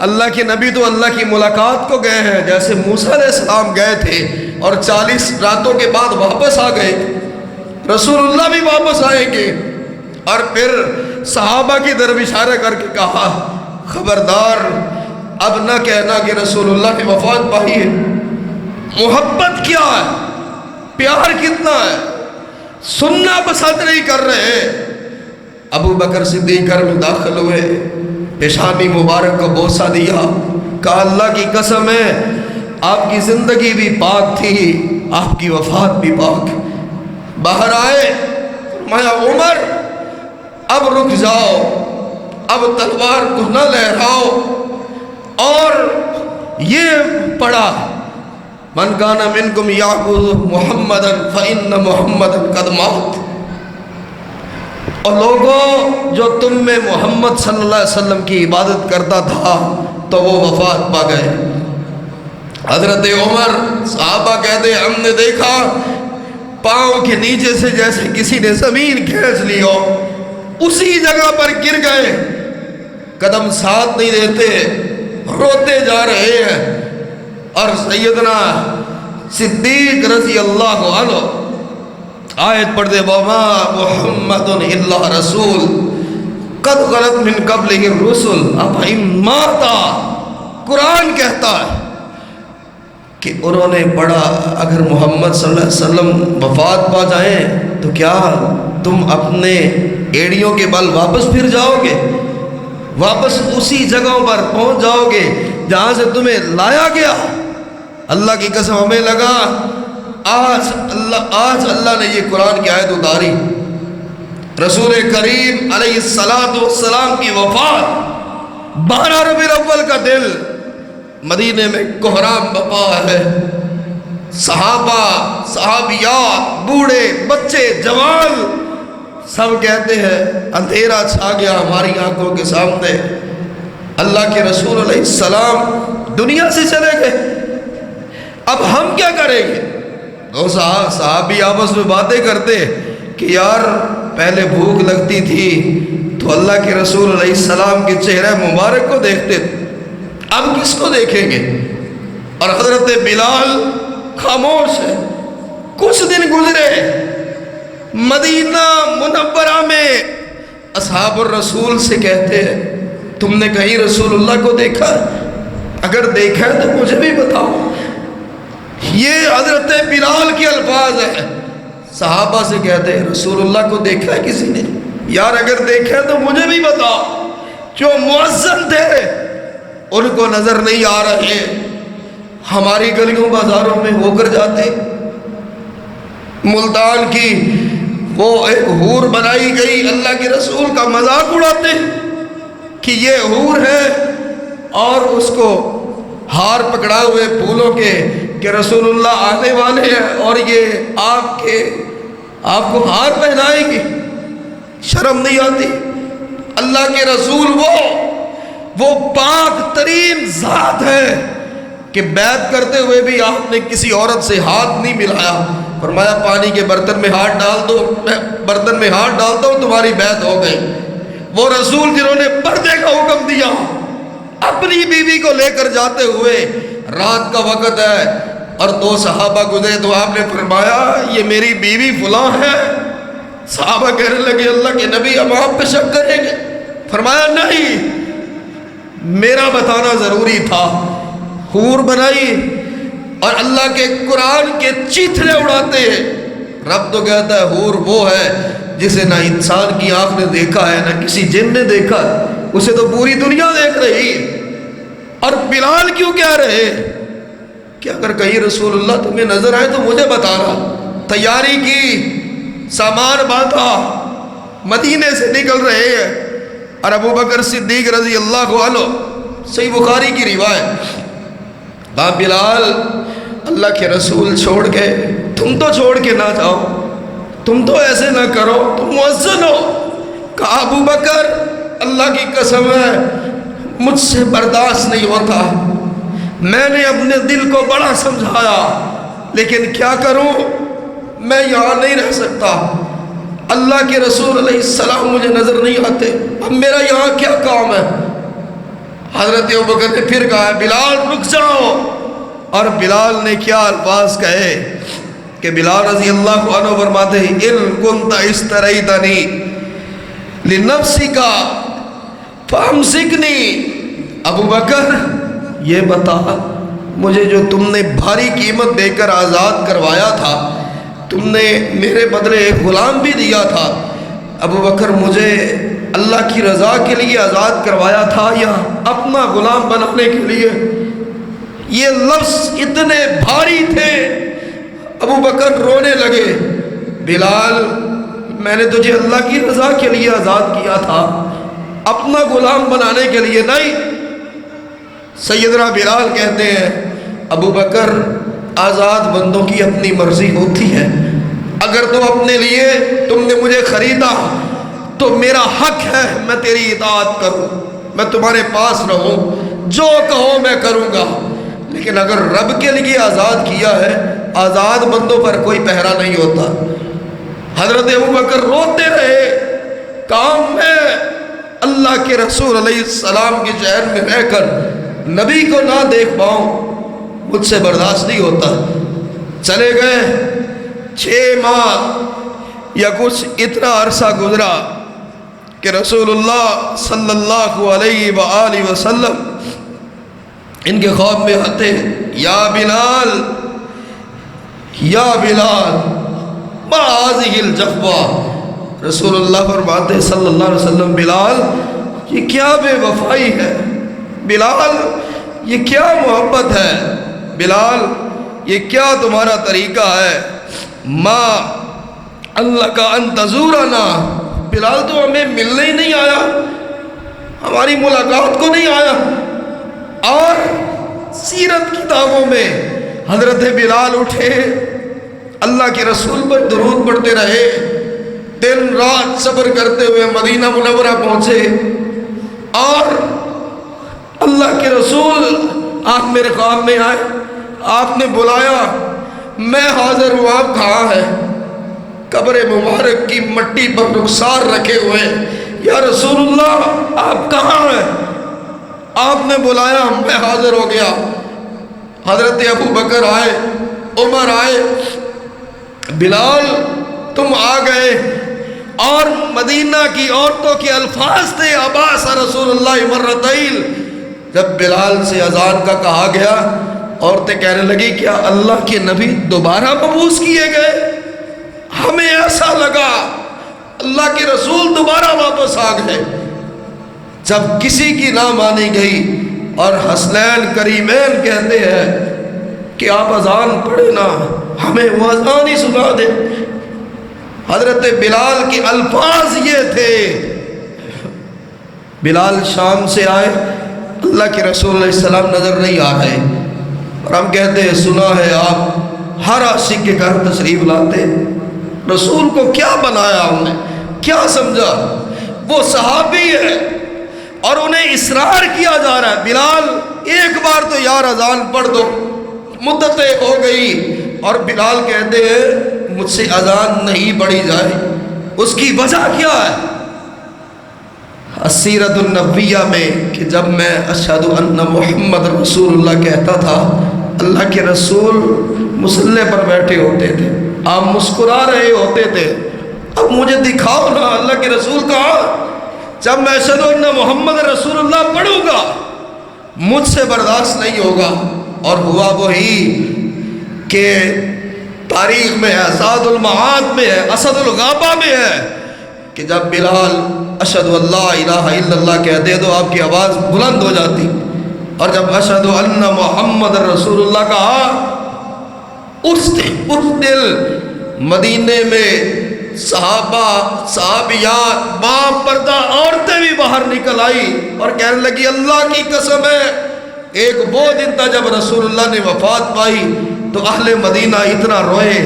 اللہ کے نبی تو اللہ کی ملاقات کو گئے ہیں جیسے موسیٰ علیہ السلام گئے تھے اور 40 راتوں کے بعد واپس آ گئے، رسول اللہ بھی واپس آئیں گے۔ اور پھر صحابہ کی طرف اشارہ کر کے کہا خبردار اب نہ کہنا کہ رسول اللہ نے وفات پائی ہے۔ محبت کیا ہے، پیار کتنا ہے، سننا پسند نہیں کر رہے۔ ابو بکر صدیق گھر میں داخل ہوئے، پیشانی مبارک کو بوسہ دیا، کہا اللہ کی قسم ہے آپ کی زندگی بھی پاک تھی، آپ کی وفات بھی پاک۔ باہر آئے، فرمایا عمر اب رک جاؤ، اب تلوار کو نہ لہراؤ، اور یہ پڑھا من کان منکم یعبد محمدا فإن محمدا قد مات، اور لوگوں جو تم میں محمد صلی اللہ علیہ وسلم کی عبادت کرتا تھا تو وہ وفات پا گئے۔ حضرت عمر صحابہ کہتے ہم نے دیکھا پاؤں کے نیچے سے جیسے کسی نے زمین کھینچ لی ہو، اسی جگہ پر گر گئے، قدم ساتھ نہیں دیتے، روتے جا رہے ہیں۔ اور سیدنا صدیق رضی اللہ عنہ آیت پڑھتے وما محمد الا رسول قد خلت من قبلہ الرسل افإن مات، قرآن کہتا ہے کہ انہوں نے پڑھا اگر محمد صلی اللہ علیہ وسلم وفات پا جائیں تو کیا تم اپنے ایڑیوں کے بل واپس پھر جاؤ گے، واپس اسی جگہوں پر پہنچ جاؤ گے جہاں سے تمہیں لایا گیا؟ اللہ کی قسم ہمیں لگا آج اللہ نے یہ قرآن کی آیت اتاری، رسول کریم علیہ السلام کی وفات 12 ربیع الاول کا دن، مدینے میں کوہرام بپا ہے، صحابہ صحابیات بوڑھے بچے جوان سب کہتے ہیں اندھیرا چھا گیا ہماری آنکھوں کے سامنے، اللہ کے رسول علیہ السلام دنیا سے چلے گئے، اب ہم کیا کریں گے؟ دو صحابی آپس میں باتیں کرتے کہ یار پہلے بھوک لگتی تھی تو اللہ کے رسول علیہ السلام کے چہرہ مبارک کو دیکھتے تھے، اب کس کو دیکھیں گے؟ اور حضرت بلال خاموش ہے۔ کچھ دن گزرے، مدینہ منورہ میں اصحاب الرسول سے کہتے ہیں تم نے کہیں رسول اللہ کو دیکھا؟ اگر دیکھا ہے تو مجھے بھی بتاؤ۔ یہ حضرت بلال کے الفاظ ہیں، صحابہ سے کہتے ہیں رسول اللہ کو دیکھا ہے کسی نے؟ یار اگر دیکھا ہے تو مجھے بھی بتاؤ۔ جو مؤذن تھے ان کو نظر نہیں آ رہے، ہماری گلیوں بازاروں میں ہو کر جاتے، ملتان کی وہ ایک حور بنائی گئی، اللہ کے رسول کا مذاق اڑاتے کہ یہ حور ہے، اور اس کو ہار پکڑا ہوئے پھولوں کے کہ رسول اللہ آنے والے ہیں اور یہ آپ کو ہار پہنائے گی، شرم نہیں آتی؟ اللہ کے رسول وہ پاک ترین ذات ہے کہ بیعت کرتے ہوئے بھی آپ نے کسی عورت سے ہاتھ نہیں ملایا، فرمایا پانی کے برتن میں ہاتھ ڈال دو، میں برتن میں ہاتھ ڈالتا ہوں تمہاری بیعت ہو گئی۔ وہ رسول جنہوں نے پردے کا حکم دیا، اپنی بیوی کو لے کر جاتے ہوئے رات کا وقت ہے اور دو صحابہ گزرے تو آپ نے فرمایا یہ میری بیوی فلاں ہے۔ صحابہ کہنے لگے اللہ کے نبی ہم آپ پہ شک کریں گے؟ فرمایا نہیں، میرا بتانا ضروری تھا۔ حور بنائی اور اللہ کے قرآن کے چیتھڑے اڑاتے ہیں۔ رب تو کہتا ہے حور وہ ہے جسے نہ انسان کی آنکھ نے دیکھا ہے نہ کسی جن نے دیکھا ہے، اسے تو پوری دنیا دیکھ رہی ہے۔ اور بلال کیوں کہہ رہے کہ اگر کہیں رسول اللہ تمہیں نظر آئے تو مجھے بتانا۔ تیاری کی، سامان باندھا، مدینے سے نکل رہے ہیں، اور ابو بکر صدیق رضی اللہ عنہ، صحیح بخاری کی روایت، بلال اللہ کے رسول چھوڑ کے، تم تو چھوڑ کے نہ جاؤ، تم تو ایسے نہ کرو، تم مؤذن ہو۔ کہا ابو بکر اللہ کی قسم ہے مجھ سے برداشت نہیں ہوتا، میں نے اپنے دل کو بڑا سمجھایا لیکن کیا کروں، میں یہاں نہیں رہ سکتا، اللہ کے رسول علیہ السلام مجھے نظر نہیں آتے، اب میرا یہاں کیا کام ہے؟ حضرت ابو بکر نے پھر کہا بلال رک جاؤ، اور بلال نے کیا الفاظ کہے کہ بلال رضی اللہ عنہ فرماتے ہیں ان کنت اشتریتنی لنفسک فامسکنی، ابو بکر یہ بتا مجھے جو تم نے بھاری قیمت دے کر آزاد کروایا تھا، تم نے میرے بدلے ایک غلام بھی دیا تھا، ابو بکر مجھے اللہ کی رضا کے لیے آزاد کروایا تھا یا اپنا غلام بنانے کے لیے؟ یہ لفظ اتنے بھاری تھے، ابو بکر رونے لگے۔ بلال میں نے تجھے اللہ کی رضا کے لیے آزاد کیا تھا، اپنا غلام بنانے کے لیے نہیں۔ سیدنا بلال کہتے ہیں ابو بکر آزاد بندوں کی اپنی مرضی ہوتی ہے، اگر تو اپنے لیے تم نے مجھے خریدا تو میرا حق ہے میں تیری اطاعت کروں، میں تمہارے پاس رہوں، جو کہو میں کروں گا، لیکن اگر رب کے لیے آزاد کیا ہے آزاد بندوں پر کوئی پہرا نہیں ہوتا۔ حضرت ابو بکر روتے رہے، کام میں اللہ کے رسول علیہ السلام کے شہر میں رہ کر نبی کو نہ دیکھ پاؤں مجھ سے برداشت نہیں ہوتا۔ چلے گئے 6 ماہ یا کچھ اتنا عرصہ گزرا کہ رسول اللہ صلی اللہ علیہ وآلہ وسلم ان کے خواب میں آتے، یا بلال یا بلال ما هذه الجفوہ، رسول اللہ فرماتے صلی اللہ علیہ وسلم بلال یہ کیا بے وفائی ہے، بلال یہ کیا محبت ہے، بلال یہ کیا تمہارا طریقہ ہے، ما اللہ کا ان تزورنا، بلال تو ہمیں ملنے ہی نہیں آیا، ہماری ملاقات کو نہیں آیا۔ اور سیرت کتابوں میں حضرت بلال اٹھے، اللہ کے رسول پر درود پڑھتے رہے، دن رات صبر کرتے ہوئے مدینہ منورہ پہنچے، اور اللہ کے رسول آپ میرے خواب میں آئے، آپ نے بلایا، میں حاضر ہوں، آپ کہاں ہیں؟ قبر مبارک کی مٹی پر رخسار رکھے ہوئے، یا رسول اللہ آپ کہاں ہیں؟ آپ نے بلایا، میں حاضر ہو گیا۔ حضرت ابو بکر آئے، عمر آئے، بلال تم آ گئے، اور مدینہ کی عورتوں کے الفاظ تھے عباس رسول اللہ مرتین۔ جب بلال سے اذان کا کہا گیا عورتیں کہنے لگی کیا اللہ کے نبی دوبارہ مبعوث کیے گئے؟ ہمیں ایسا لگا اللہ کے رسول دوبارہ واپس آ گئے۔ جب کسی کی نہ مانی گئی اور حسنین کریمین کہتے ہیں کہ آپ اذان پڑھے نا، ہمیں وہ اذان ہی سنا دے، حضرت بلال کے الفاظ یہ تھے۔ بلال شام سے آئے، اللہ کے رسول علیہ السلام نظر نہیں آ رہے، اور ہم کہتے ہیں سنا ہے آپ ہر عاشق کے گھر تشریف لاتے، رسول کو کیا بنایا ہم نے، کیا سمجھا؟ وہ صحابی ہے اور انہیں اصرار کیا جا رہا ہے، بلال ایک بار تو یار اذان پڑھ دو، مدتیں ہو گئی، اور بلال کہتے ہیں مجھ سے اذان نہیں پڑھی جائے، اس کی وجہ کیا ہے؟ السیرۃ النبویہ میں کہ جب میں اشہد ان محمد رسول اللہ کہتا تھا، اللہ کے رسول مصلی پر بیٹھے ہوتے تھے، آپ مسکرا رہے ہوتے تھے، اب مجھے دکھاؤ نا اللہ کے رسول کہاں؟ جب میں اشہد ان محمد رسول اللہ پڑھوں گا مجھ سے برداشت نہیں ہوگا۔ اور ہوا وہی کہ تاریخ میں ہے، اسد المعاد میں ہے، اسد الغابہ میں ہے، کہ جب بلال اشہد اللہ الہ الا اللہ کہتے تو آپ کی آواز بلند ہو جاتی، اور جب اشہد ان محمد رسول اللہ کہا اس دل مدینے میں صحابہ صحابیات باپ پردہ عورتیں بھی باہر نکل آئی اور کہنے لگی اللہ کی قسم ہے، ایک وہ دن تھا جب رسول اللہ نے وفات پائی تو اہل مدینہ اتنا روئے،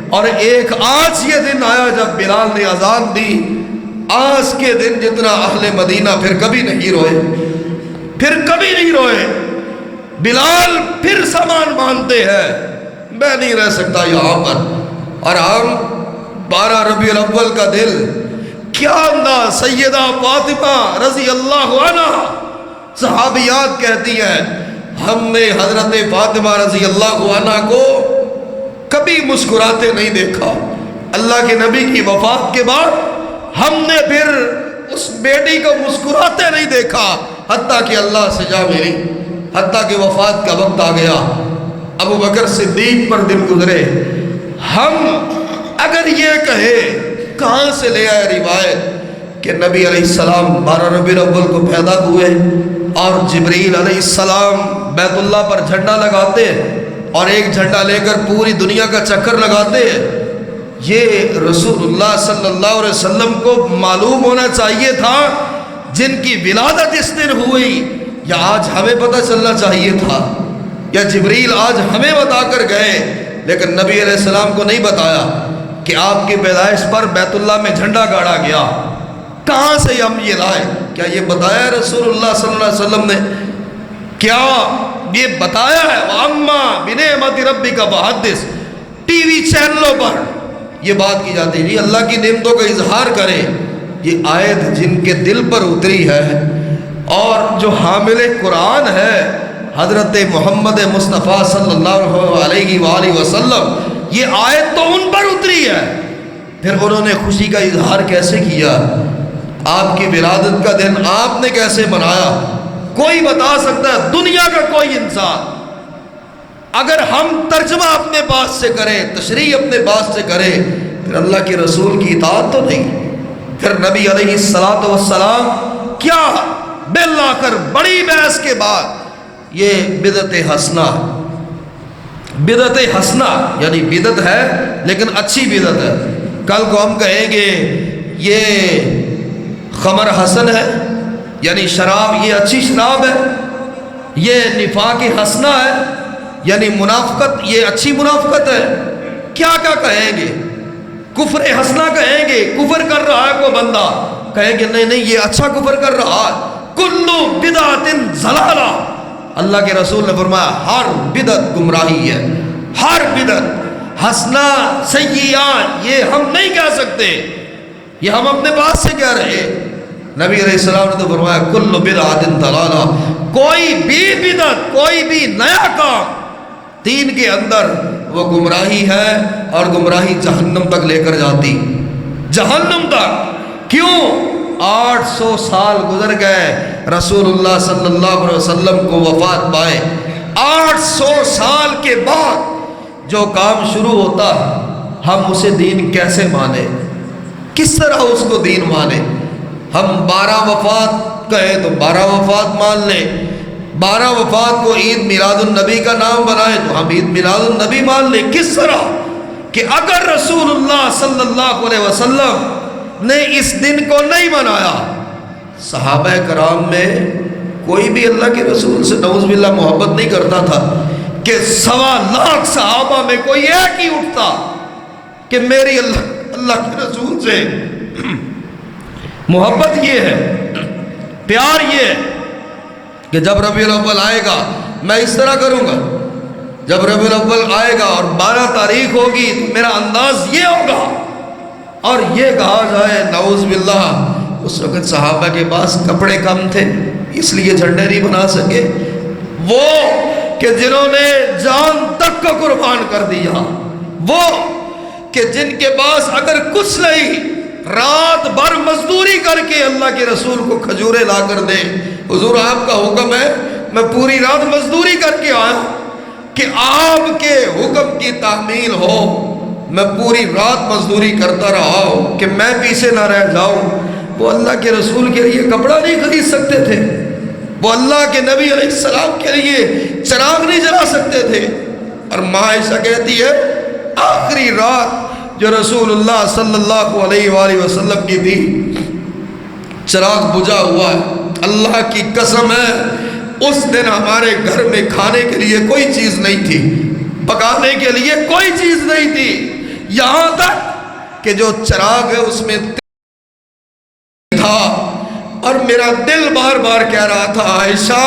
اور ایک آج یہ دن آیا جب بلال نے اذان دی، آج کے دن جتنا اہل مدینہ پھر کبھی نہیں روئے، پھر کبھی نہیں روئے۔ بلال پھر سامان مانتے ہیں، میں نہیں رہ سکتا یہاں پر، اور ہم 12 ربیع الاول کا دل کیا انداز، سیدہ فاطمہ رضی اللہ عنہ صحابیات کہتی ہیں ہم نے حضرت فاطمہ رضی اللہ عنہ کو کبھی مسکراتے نہیں دیکھا، اللہ کے نبی کی وفات کے بعد ہم نے پھر اس بیٹی کو مسکراتے نہیں دیکھا، حتیٰ کہ اللہ سے جا ملی، حتیٰ کہ وفات کا وقت آ گیا، ابو بکر صدیق پر دل گزرے۔ ہم اگر یہ کہے کہاں سے لے آئے روایت کہ نبی علیہ السلام 12 ربیع الاول کو پیدا ہوئے اور جبریل علیہ السلام بیت اللہ پر جھنڈا لگاتے اور ایک جھنڈا لے کر پوری دنیا کا چکر لگاتے، یہ رسول اللہ صلی اللہ علیہ وسلم کو معلوم ہونا چاہیے تھا۔ جن کی ولادت اس دن ہوئی یا آج ہمیں پتہ چلنا چاہیے تھا، یا جبریل آج ہمیں بتا کر گئے لیکن نبی علیہ السلام کو نہیں بتایا کہ آپ کی پیدائش پر بیت اللہ میں جھنڈا گاڑا گیا؟ کہاں سے ہم یہ لائے؟ کیا یہ بتایا رسول اللہ صلی اللہ علیہ وسلم نے؟ کیا یہ بتایا ہے؟ وَأَمَّا بِنِعْمَةِ رَبِّكَ فَحَدِّثْ، ٹی وی چینلوں پر یہ بات کی جاتی ہے جی اللہ کی نعمتوں کا اظہار کرے۔ یہ آیت جن کے دل پر اتری ہے اور جو حامل قرآن ہے حضرت محمد مصطفیٰ صلی اللہ علیہ وآلہ وسلم، یہ آیت تو ان پر اتری ہے، پھر انہوں نے خوشی کا اظہار کیسے کیا؟ آپ کی ولادت کا دن آپ نے کیسے منایا؟ کوئی بتا سکتا ہے؟ دنیا کا کوئی انسان؟ اگر ہم ترجمہ اپنے پاس سے کریں، تشریح اپنے پاس سے کریں، پھر اللہ کے رسول کی اطاعت تو نہیں، پھر نبی علیہ السلام کیا بل آ کر بڑی بحث کے بعد یہ بدعت حسنہ، بدعت حسنہ یعنی بدعت ہے لیکن اچھی بدعت ہے۔ کل کو ہم کہیں گے یہ خمر حسن ہے یعنی شراب یہ اچھی شراب ہے، یہ نفاق حسنہ ہے یعنی منافقت یہ اچھی منافقت ہے، کیا کیا کہیں گے؟ کفر حسنہ کہیں گے، کفر کر رہا ہے کوئی بندہ، کہیں گے نہیں نہیں یہ اچھا کفر کر رہا ہے۔ کلو بدعت ضلالہ، اللہ کے رسول نے فرمایا ہر بدعت گمراہی ہے، ہر بدعت حسنہ سیئہ یہ ہم نہیں کہہ سکتے، یہ ہم اپنے پاس سے کہہ رہے۔ نبی علیہ السلام نے تو فرمایا کلو بدعت ضلالہ، کوئی بھی بدعت کوئی بھی نیا کام دین کے اندر وہ گمراہی ہے اور گمراہی جہنم تک لے کر جاتی، جہنم تک۔ کیوں؟ 800 سال گزر گئے رسول اللہ صلی اللہ علیہ وسلم کو وفات پائے، 800 سال کے بعد جو کام شروع ہوتا ہم اسے دین کیسے مانے؟ کس طرح اس کو دین مانے؟ ہم 12 وفات کہیں تو 12 وفات مان لیں، 12 وفات کو عید میلاد النبی کا نام بنائیں تو ہم عید میلاد النبی مان لیں۔ کس طرح کہ اگر رسول اللہ صلی اللہ علیہ وسلم نے اس دن کو نہیں منایا، صحابہ کرام میں کوئی بھی اللہ کے رسول سے نعوذ باللہ محبت نہیں کرتا تھا کہ 1.25 لاکھ صحابہ میں کوئی ایک ہی اٹھتا کہ میری اللہ کے رسول سے محبت یہ ہے، پیار یہ ہے کہ جب ربیع الاول آئے گا میں اس طرح کروں گا، جب ربیع الاول آئے گا اور 12 تاریخ ہوگی تو میرا انداز یہ ہوگا، اور یہ کہا جائے نعوذ باللہ اس وقت صحابہ کے پاس کپڑے کم تھے اس لیے جھنڈے نہیں بنا سکے، وہ کہ جنہوں نے جان تک کو قربان کر دیا، وہ کہ جن کے پاس اگر کچھ نہیں رات بھر مزدوری کر کے اللہ کے رسول کو کھجورے لا کر دے، حضور آپ کا حکم ہے میں پوری رات مزدوری کر کے آیا کہ آپ کے حکم کی تعمیل ہو، میں پوری رات مزدوری کرتا رہا ہوں کہ میں پیچھے نہ رہ جاؤں۔ وہ اللہ کے رسول کے لیے کپڑا نہیں خرید سکتے تھے، وہ اللہ کے نبی علیہ السلام کے لیے چراغ نہیں جلا سکتے تھے، اور ماں عائشہ کہتی ہے آخری رات جو رسول اللہ صلی اللہ علیہ وآلہ وسلم کی تھی چراغ بجھا ہوا ہے، اللہ کی قسم ہے اس دن ہمارے گھر میں کھانے کے لیے کوئی چیز نہیں تھی، پکانے کے لیے کوئی چیز نہیں تھی، یہاں تک کہ جو چراغ ہے اس میں تھا، اور میرا دل بار بار کہہ رہا تھا عائشہ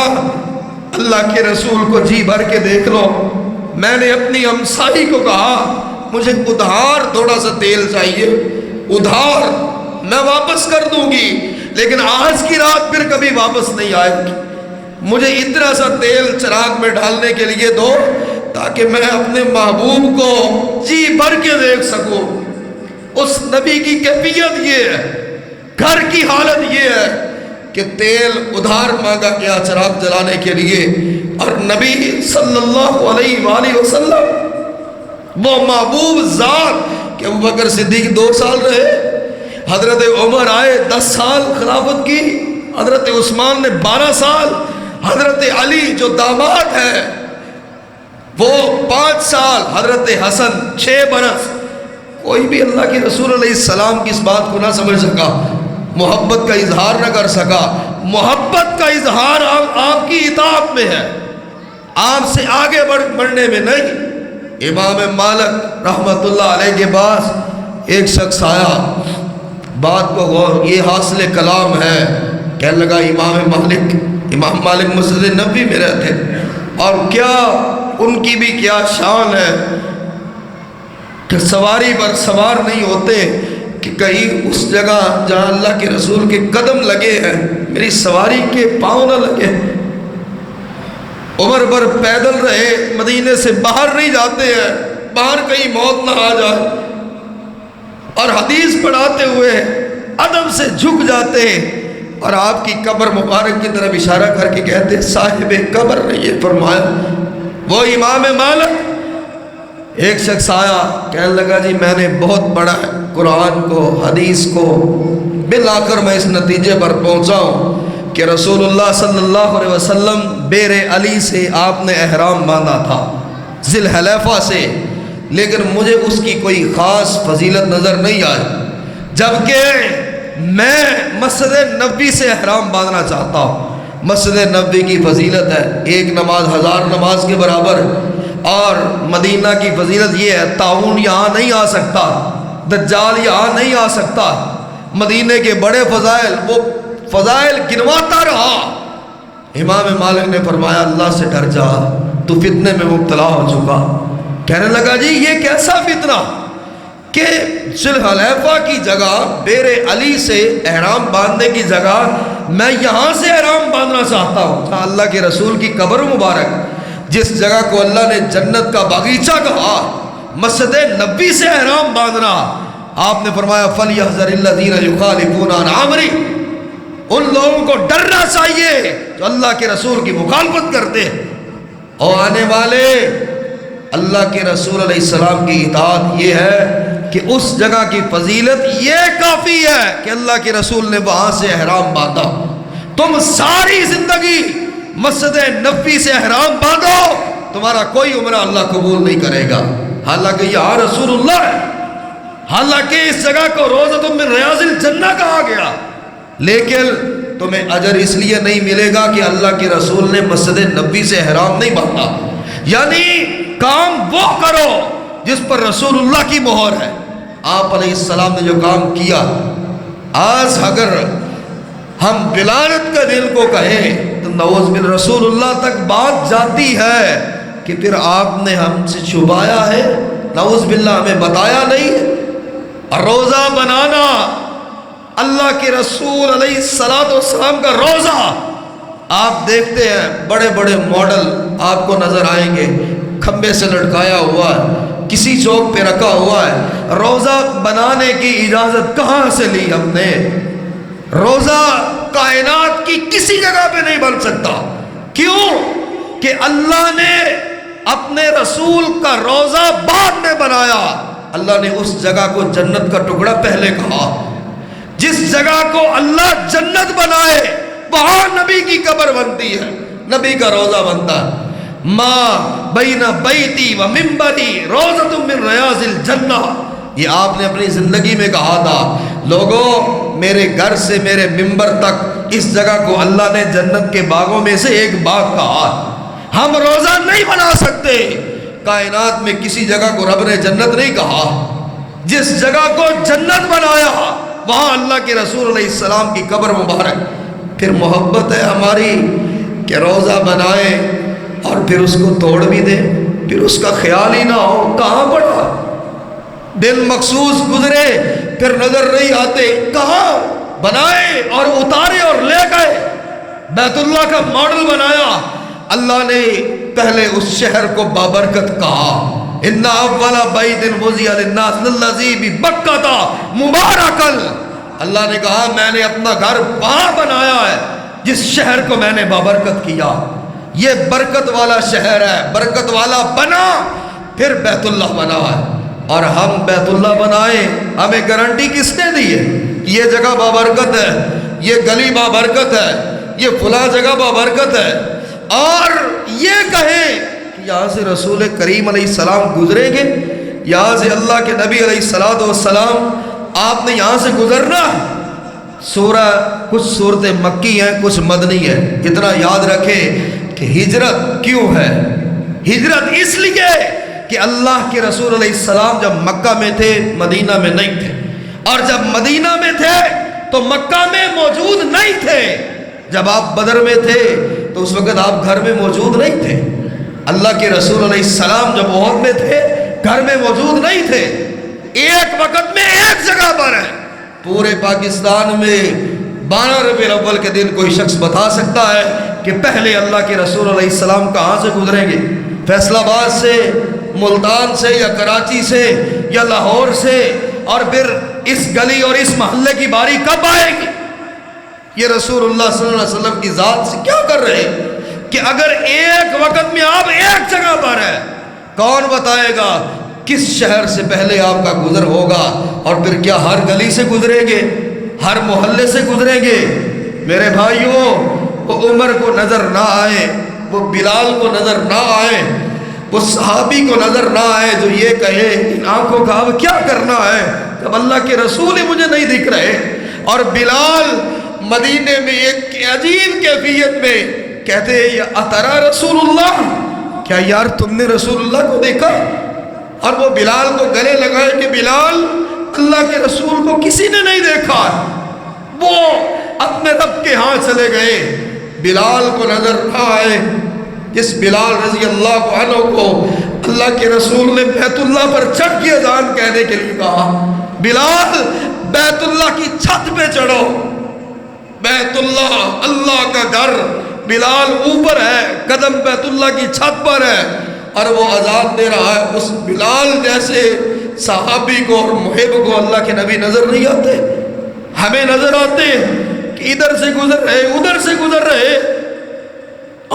اللہ کے رسول کو جی بھر کے دیکھ لو۔ میں نے اپنی ہمسائی کو کہا مجھے ادھار تھوڑا سا تیل چاہیے، ادھار میں واپس کر دوں گی لیکن آج کی رات پھر کبھی واپس نہیں آئے گی، مجھے اتنا سا تیل چراغ میں ڈالنے کے لیے دو تاکہ میں اپنے محبوب کو جی بھر کے دیکھ سکوں۔ اس نبی کی کیفیت یہ ہے، گھر کی حالت یہ ہے کہ تیل ادھار مانگا گیا چراغ جلانے کے لیے، اور نبی صلی اللہ علیہ وآلہ وسلم وہ محبوب ذات کہ ابوبکر صدیق 2 سال رہے، حضرت عمر آئے 10 سال خلافت کی، حضرت عثمان نے 12 سال، حضرت علی جو داماد ہے وہ 5 سال، حضرت حسن 6 برس۔ کوئی بھی اللہ کے رسول علیہ السلام کی اس بات کو نہ سمجھ سکا، محبت کا اظہار نہ کر سکا، محبت کا اظہار آپ کی اطاعت میں ہے، آپ سے آگے بڑھنے میں نہیں۔ امام مالک رحمت اللہ علیہ کے پاس ایک شخص آیا، بات کو غور، یہ حاصل کلام ہے، کہنے لگا امام مالک مسجد نبوی میں رہتے، اور کیا ان کی بھی کیا شان ہے کہ سواری پر سوار نہیں ہوتے کہ کہیں اس جگہ جہاں اللہ کے رسول کے قدم لگے ہیں میری سواری کے پاؤں نہ لگے۔ عمر بھر پیدل رہے، مدینے سے باہر نہیں جاتے ہیں، باہر کہیں موت نہ آ جائے، اور حدیث پڑھاتے ہوئے ادب سے جھک جاتے اور آپ کی قبر مبارک کی طرف اشارہ کر کے کہتے صاحب قبر نے یہ فرمایا۔ وہ امام مالک، ایک شخص آیا کہنے لگا جی میں نے بہت پڑھا ہے قرآن کو، حدیث کو، بالآخر میں اس نتیجے پر پہنچا ہوں کہ رسول اللہ صلی اللہ علیہ وسلم بیر علی سے آپ نے احرام باندھا تھا، ذی الحلیفہ سے، لیکن مجھے اس کی کوئی خاص فضیلت نظر نہیں آئی، جبکہ میں مسجد نبوی سے احرام باندھنا چاہتا ہوں۔ مسجد نبوی کی فضیلت ہے ایک نماز 1000 نماز کے برابر، اور مدینہ کی فضیلت یہ ہے طاعون یہاں نہیں آ سکتا، دجال یہاں نہیں آ سکتا۔ مدینہ کے بڑے فضائل، وہ فضائل گنواتا رہا۔ امام مالک نے فرمایا اللہ سے ڈر جا، تو فتنے میں مبتلا ہو چکا۔ کہنے لگا جی یہ کیسا فتنہ کہ ذی الحلیفہ کی جگہ، بیر علی سے احرام باندھنے کی جگہ میں یہاں سے احرام باندھنا چاہتا ہوں، جہاں اللہ کے رسول کی قبر مبارک، جس جگہ کو اللہ نے جنت کا باغیچہ کہا، مسجد نبوی سے احرام باندھنا۔ آپ نے فرمایا فَلْيَحْذَرِ الَّذِينَ يُخَالِفُونَ عَنْ أَمْرِهِ، ان لوگوں کو ڈرنا چاہیے جو اللہ کے رسول کی مخالفت کرتے ہیں، اور آنے والے اللہ کے رسول علیہ السلام کی اطاعت یہ ہے کہ اس جگہ کی فضیلت یہ کافی ہے کہ اللہ کے رسول نے وہاں سے احرام باندھا۔ تم ساری زندگی مسجد نبوی سے احرام باندھو، تمہارا کوئی عمرہ اللہ قبول نہیں کرے گا، حالانکہ یہاں رسول اللہ ہے، حالانکہ اس جگہ کو روضۃ من ریاض الجنہ کہا گیا، لیکن تمہیں اجر اس لیے نہیں ملے گا کہ اللہ کے رسول نے مسجد نبوی سے احرام نہیں باندھا۔ یعنی کام وہ کرو جس پر رسول اللہ کی مہر ہے۔ آپ علیہ السلام نے جو کام کیا، آج اگر ہم ولادت کا دن کو کہیں تو نعوذ باللہ رسول اللہ تک بات جاتی ہے کہ پھر آپ نے ہم سے چھپایا ہے، نعوذ باللہ ہمیں بتایا نہیں۔ روزہ بنانا، اللہ کے رسول علیہ السلام کا روزہ، آپ دیکھتے ہیں بڑے بڑے ماڈل آپ کو نظر آئیں گے، کھمبے سے لٹکایا ہوا ہے، کسی چوک پہ رکھا ہوا ہے۔ روزہ بنانے کی اجازت کہاں سے لی ہم نے؟ روزہ کائنات کی کسی جگہ پہ نہیں بن سکتا۔ کیوں؟ کہ اللہ نے اپنے رسول کا روزہ بعد میں بنایا۔ اللہ نے اس جگہ کو جنت کا ٹکڑا پہلے کہا۔ جس جگہ کو اللہ جنت بنائے وہاں نبی کی قبر بنتی ہے، نبی کا روزہ بنتا ہے۔ ما بین بیتی و منبری روضۃ من ریاض الجنہ، یہ آپ نے اپنی زندگی میں کہا تھا، لوگوں میرے گھر سے میرے منبر تک اس جگہ کو اللہ نے جنت کے باغوں میں سے ایک باغ کہا۔ ہم روزہ نہیں بنا سکتے، کائنات میں کسی جگہ کو رب نے جنت نہیں کہا۔ جس جگہ کو جنت بنایا وہاں اللہ کے رسول علیہ السلام کی قبر مبارک۔ پھر محبت ہے ہماری کہ روزہ بنائیں اور پھر اس کو توڑ بھی دیں، پھر اس کا خیال ہی نہ ہو کہاں پڑا، دن مخصوص گزرے پھر نظر نہیں آتے، کہاں بنائے اور اتارے اور لے گئے۔ بیت اللہ کا ماڈل بنایا، اللہ نے پہلے اس شہر کو بابرکت کہا، ان اول بیت وضع للناس للذی ببکۃ مبارکا۔ اللہ نے کہا میں نے اپنا گھر وہاں بنایا ہے جس شہر کو میں نے بابرکت کیا، یہ برکت والا شہر ہے، برکت والا بنا، پھر بیت اللہ بنا ہے۔ اور ہم بیت اللہ بنائیں، ہمیں گارنٹی کس نے دی ہے؟ یہ جگہ بابرکت ہے، یہ گلی بابرکت ہے، یہ فلاں جگہ بابرکت ہے، اور یہ کہیں کہ یہاں سے رسول کریم علیہ السلام گزریں گے، یہاں سے اللہ کے نبی علیہ السلام آپ نے یہاں سے گزرنا ہے، سورہ کچھ صورتیں مکی ہیں کچھ مدنی ہیں. اتنا یاد رکھیں کہ ہجرت کیوں ہے؟ ہجرت اس لیے کہ اللہ کے رسول علیہ السلام جب مکہ میں تھے مدینہ میں نہیں تھے، اور جب مدینہ میں تھے تو مکہ میں موجود نہیں تھے. جب آپ بدر میں تھے تو اس وقت آپ گھر میں موجود نہیں تھے. اللہ کے رسول علیہ السلام جب احد میں تھے گھر میں موجود نہیں تھے. ایک وقت میں ایک جگہ پر ہے. پورے پاکستان میں 12 ربیع الاول کے دن کوئی شخص بتا سکتا ہے کہ پہلے اللہ کے رسول علیہ السلام کہاں سے گزریں گے؟ فیصل آباد سے، ملتان سے، یا کراچی سے، یا لاہور سے، اور پھر اس گلی اور اس محلے کی باری کب آئے گی؟ یہ رسول اللہ صلی اللہ علیہ وسلم کی ذات سے کیا کر رہے ہیں کہ اگر ایک وقت میں آپ ایک جگہ پر ہیں، کون بتائے گا کس شہر سے پہلے آپ کا گزر ہوگا؟ اور پھر کیا ہر گلی سے گزریں گے، ہر محلے سے گزریں گے؟ میرے بھائیوں، وہ عمر کو نظر نہ آئے، وہ بلال کو نظر نہ آئے، وہ صحابی کو نظر نہ آئے جو یہ کہے ان آنکھوں کا اب کیا کرنا ہے جب اللہ کے رسول ہی مجھے نہیں دکھ رہے. اور بلال مدینے میں ایک عجیب کیفیت میں کہتے ہیں یا اترا رسول اللہ، کیا یار تم نے رسول اللہ کو دیکھا؟ اور وہ بلال کو گلے لگائے کہ بلال، اللہ کے رسول کو کسی نے نہیں دیکھا. وہ اپنے رب کے ہاں چلے گئے. بلال کو نظر نہ آئے. جس بلال رضی اللہ عنہ کو اللہ کے رسول نے بیت اللہ پر چڑھ کے اذان کہنے کے لیے کہا، بلال بیت اللہ کی چھت پہ چڑھو. بیت اللہ، اللہ کا گھر، بلال اوپر ہے، قدم بیت اللہ کی چھت پر ہے اور وہ اذان دے رہا ہے. اس بلال جیسے صحابی کو اور محب کو اللہ کے نبی نظر نہیں آتے؟ ہمیں نظر آتے کہ ادھر سے گزر رہے، ادھر سے گزر رہے.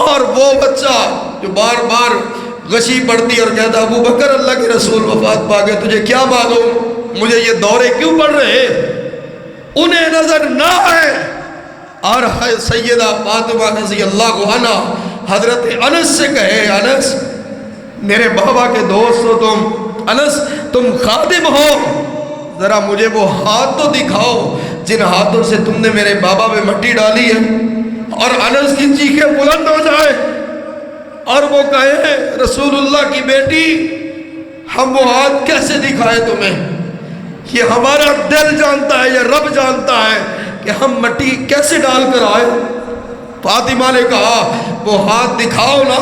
اور وہ بچہ جو بار بار غشی پڑتی اور کہتا ابو بکر اللہ کے رسول وفات پا گئے، تجھے کیا معلوم مجھے یہ دورے کیوں پڑ رہے؟ انہیں نظر نہ آئے. اور سیدہ فاطمہ رضی اللہ عنہ حضرت انس سے کہے، انس میرے بابا کے دوست ہو تم، انس تم خادم ہو، ذرا مجھے وہ ہاتھ تو دکھاؤ جن ہاتھوں سے تم نے میرے بابا میں مٹی ڈالی ہے. اور انس کی چیخیں بلند ہو جائے اور وہ کہے رسول اللہ کی بیٹی ہم وہ ہاتھ کیسے دکھائے تمہیں؟ یہ ہمارا دل جانتا ہے، یہ رب جانتا ہے کہ ہم مٹی کیسے ڈال کر آئے. فاطمہ نے کہا وہ ہاتھ دکھاؤ نا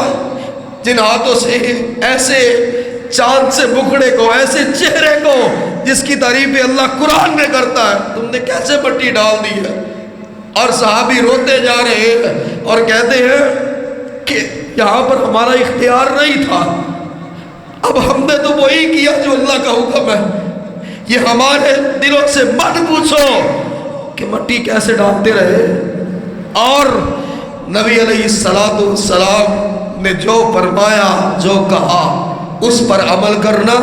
جن ہاتھوں سے ایسے چاند سے بکھڑے کو، ایسے چہرے کو جس کی تعریف اللہ قرآن میں کرتا ہے، تم نے کیسے مٹی ڈال دی ہے؟ اور صحابی روتے جا رہے ہیں اور کہتے ہیں کہ یہاں پر ہمارا اختیار نہیں تھا، اب ہم نے تو وہی کیا جو اللہ کا حکم ہے. یہ ہمارے دلوں سے مت پوچھو کہ مٹی کیسے ڈالتے رہے. اور نبی علیہ السلام نے جو فرمایا، جو کہا اس پر عمل کرنا،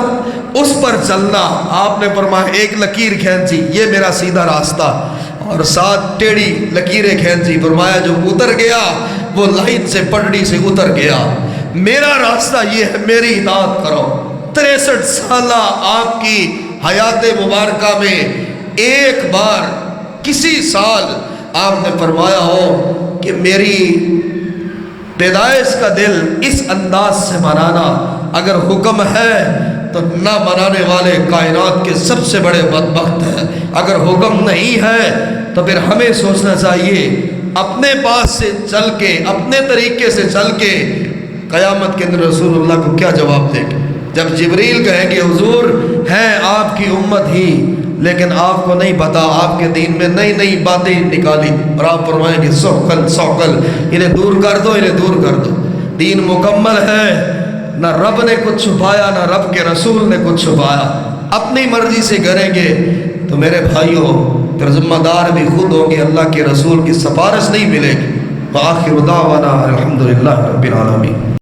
اس پر چلنا. آپ نے فرمایا ایک لکیر کھینچی، یہ میرا سیدھا راستہ، اور 7 ٹیڑھی لکیریں کھینچی. فرمایا جو اتر گیا وہ لائن سے پٹڑی سے اتر گیا. میرا راستہ یہ ہے، میری اطاعت کرو. 63 سالہ آپ کی حیات مبارکہ میں ایک بار کسی سال آپ نے فرمایا ہو کہ میری پیدائش کا دل اس انداز سے منانا، اگر حکم ہے تو نہ منانے والے کائنات کے سب سے بڑے بدبخت ہیں. اگر حکم نہیں ہے تو پھر ہمیں سوچنا چاہیے اپنے پاس سے چل کے، اپنے طریقے سے چل کے قیامت کے دن رسول اللہ کو کیا جواب دیں گے؟ جب جبریل کہیں گے حضور ہیں آپ کی امت ہی لیکن آپ کو نہیں پتا، آپ کے دین میں نئی نئی باتیں نکالی، اور آپ فرمائیں گے سوکل سوکل، انہیں دور کر دو، انہیں دور کر دو. دین مکمل ہے، نہ رب نے کچھ چھپایا نہ رب کے رسول نے کچھ چھپایا. اپنی مرضی سے کریں گے تو میرے بھائیوں پھر ذمہ دار بھی خود ہوں گے، اللہ کے رسول کی سفارش نہیں ملے گی. وآخر دعوانا الحمدللہ رب العالمین.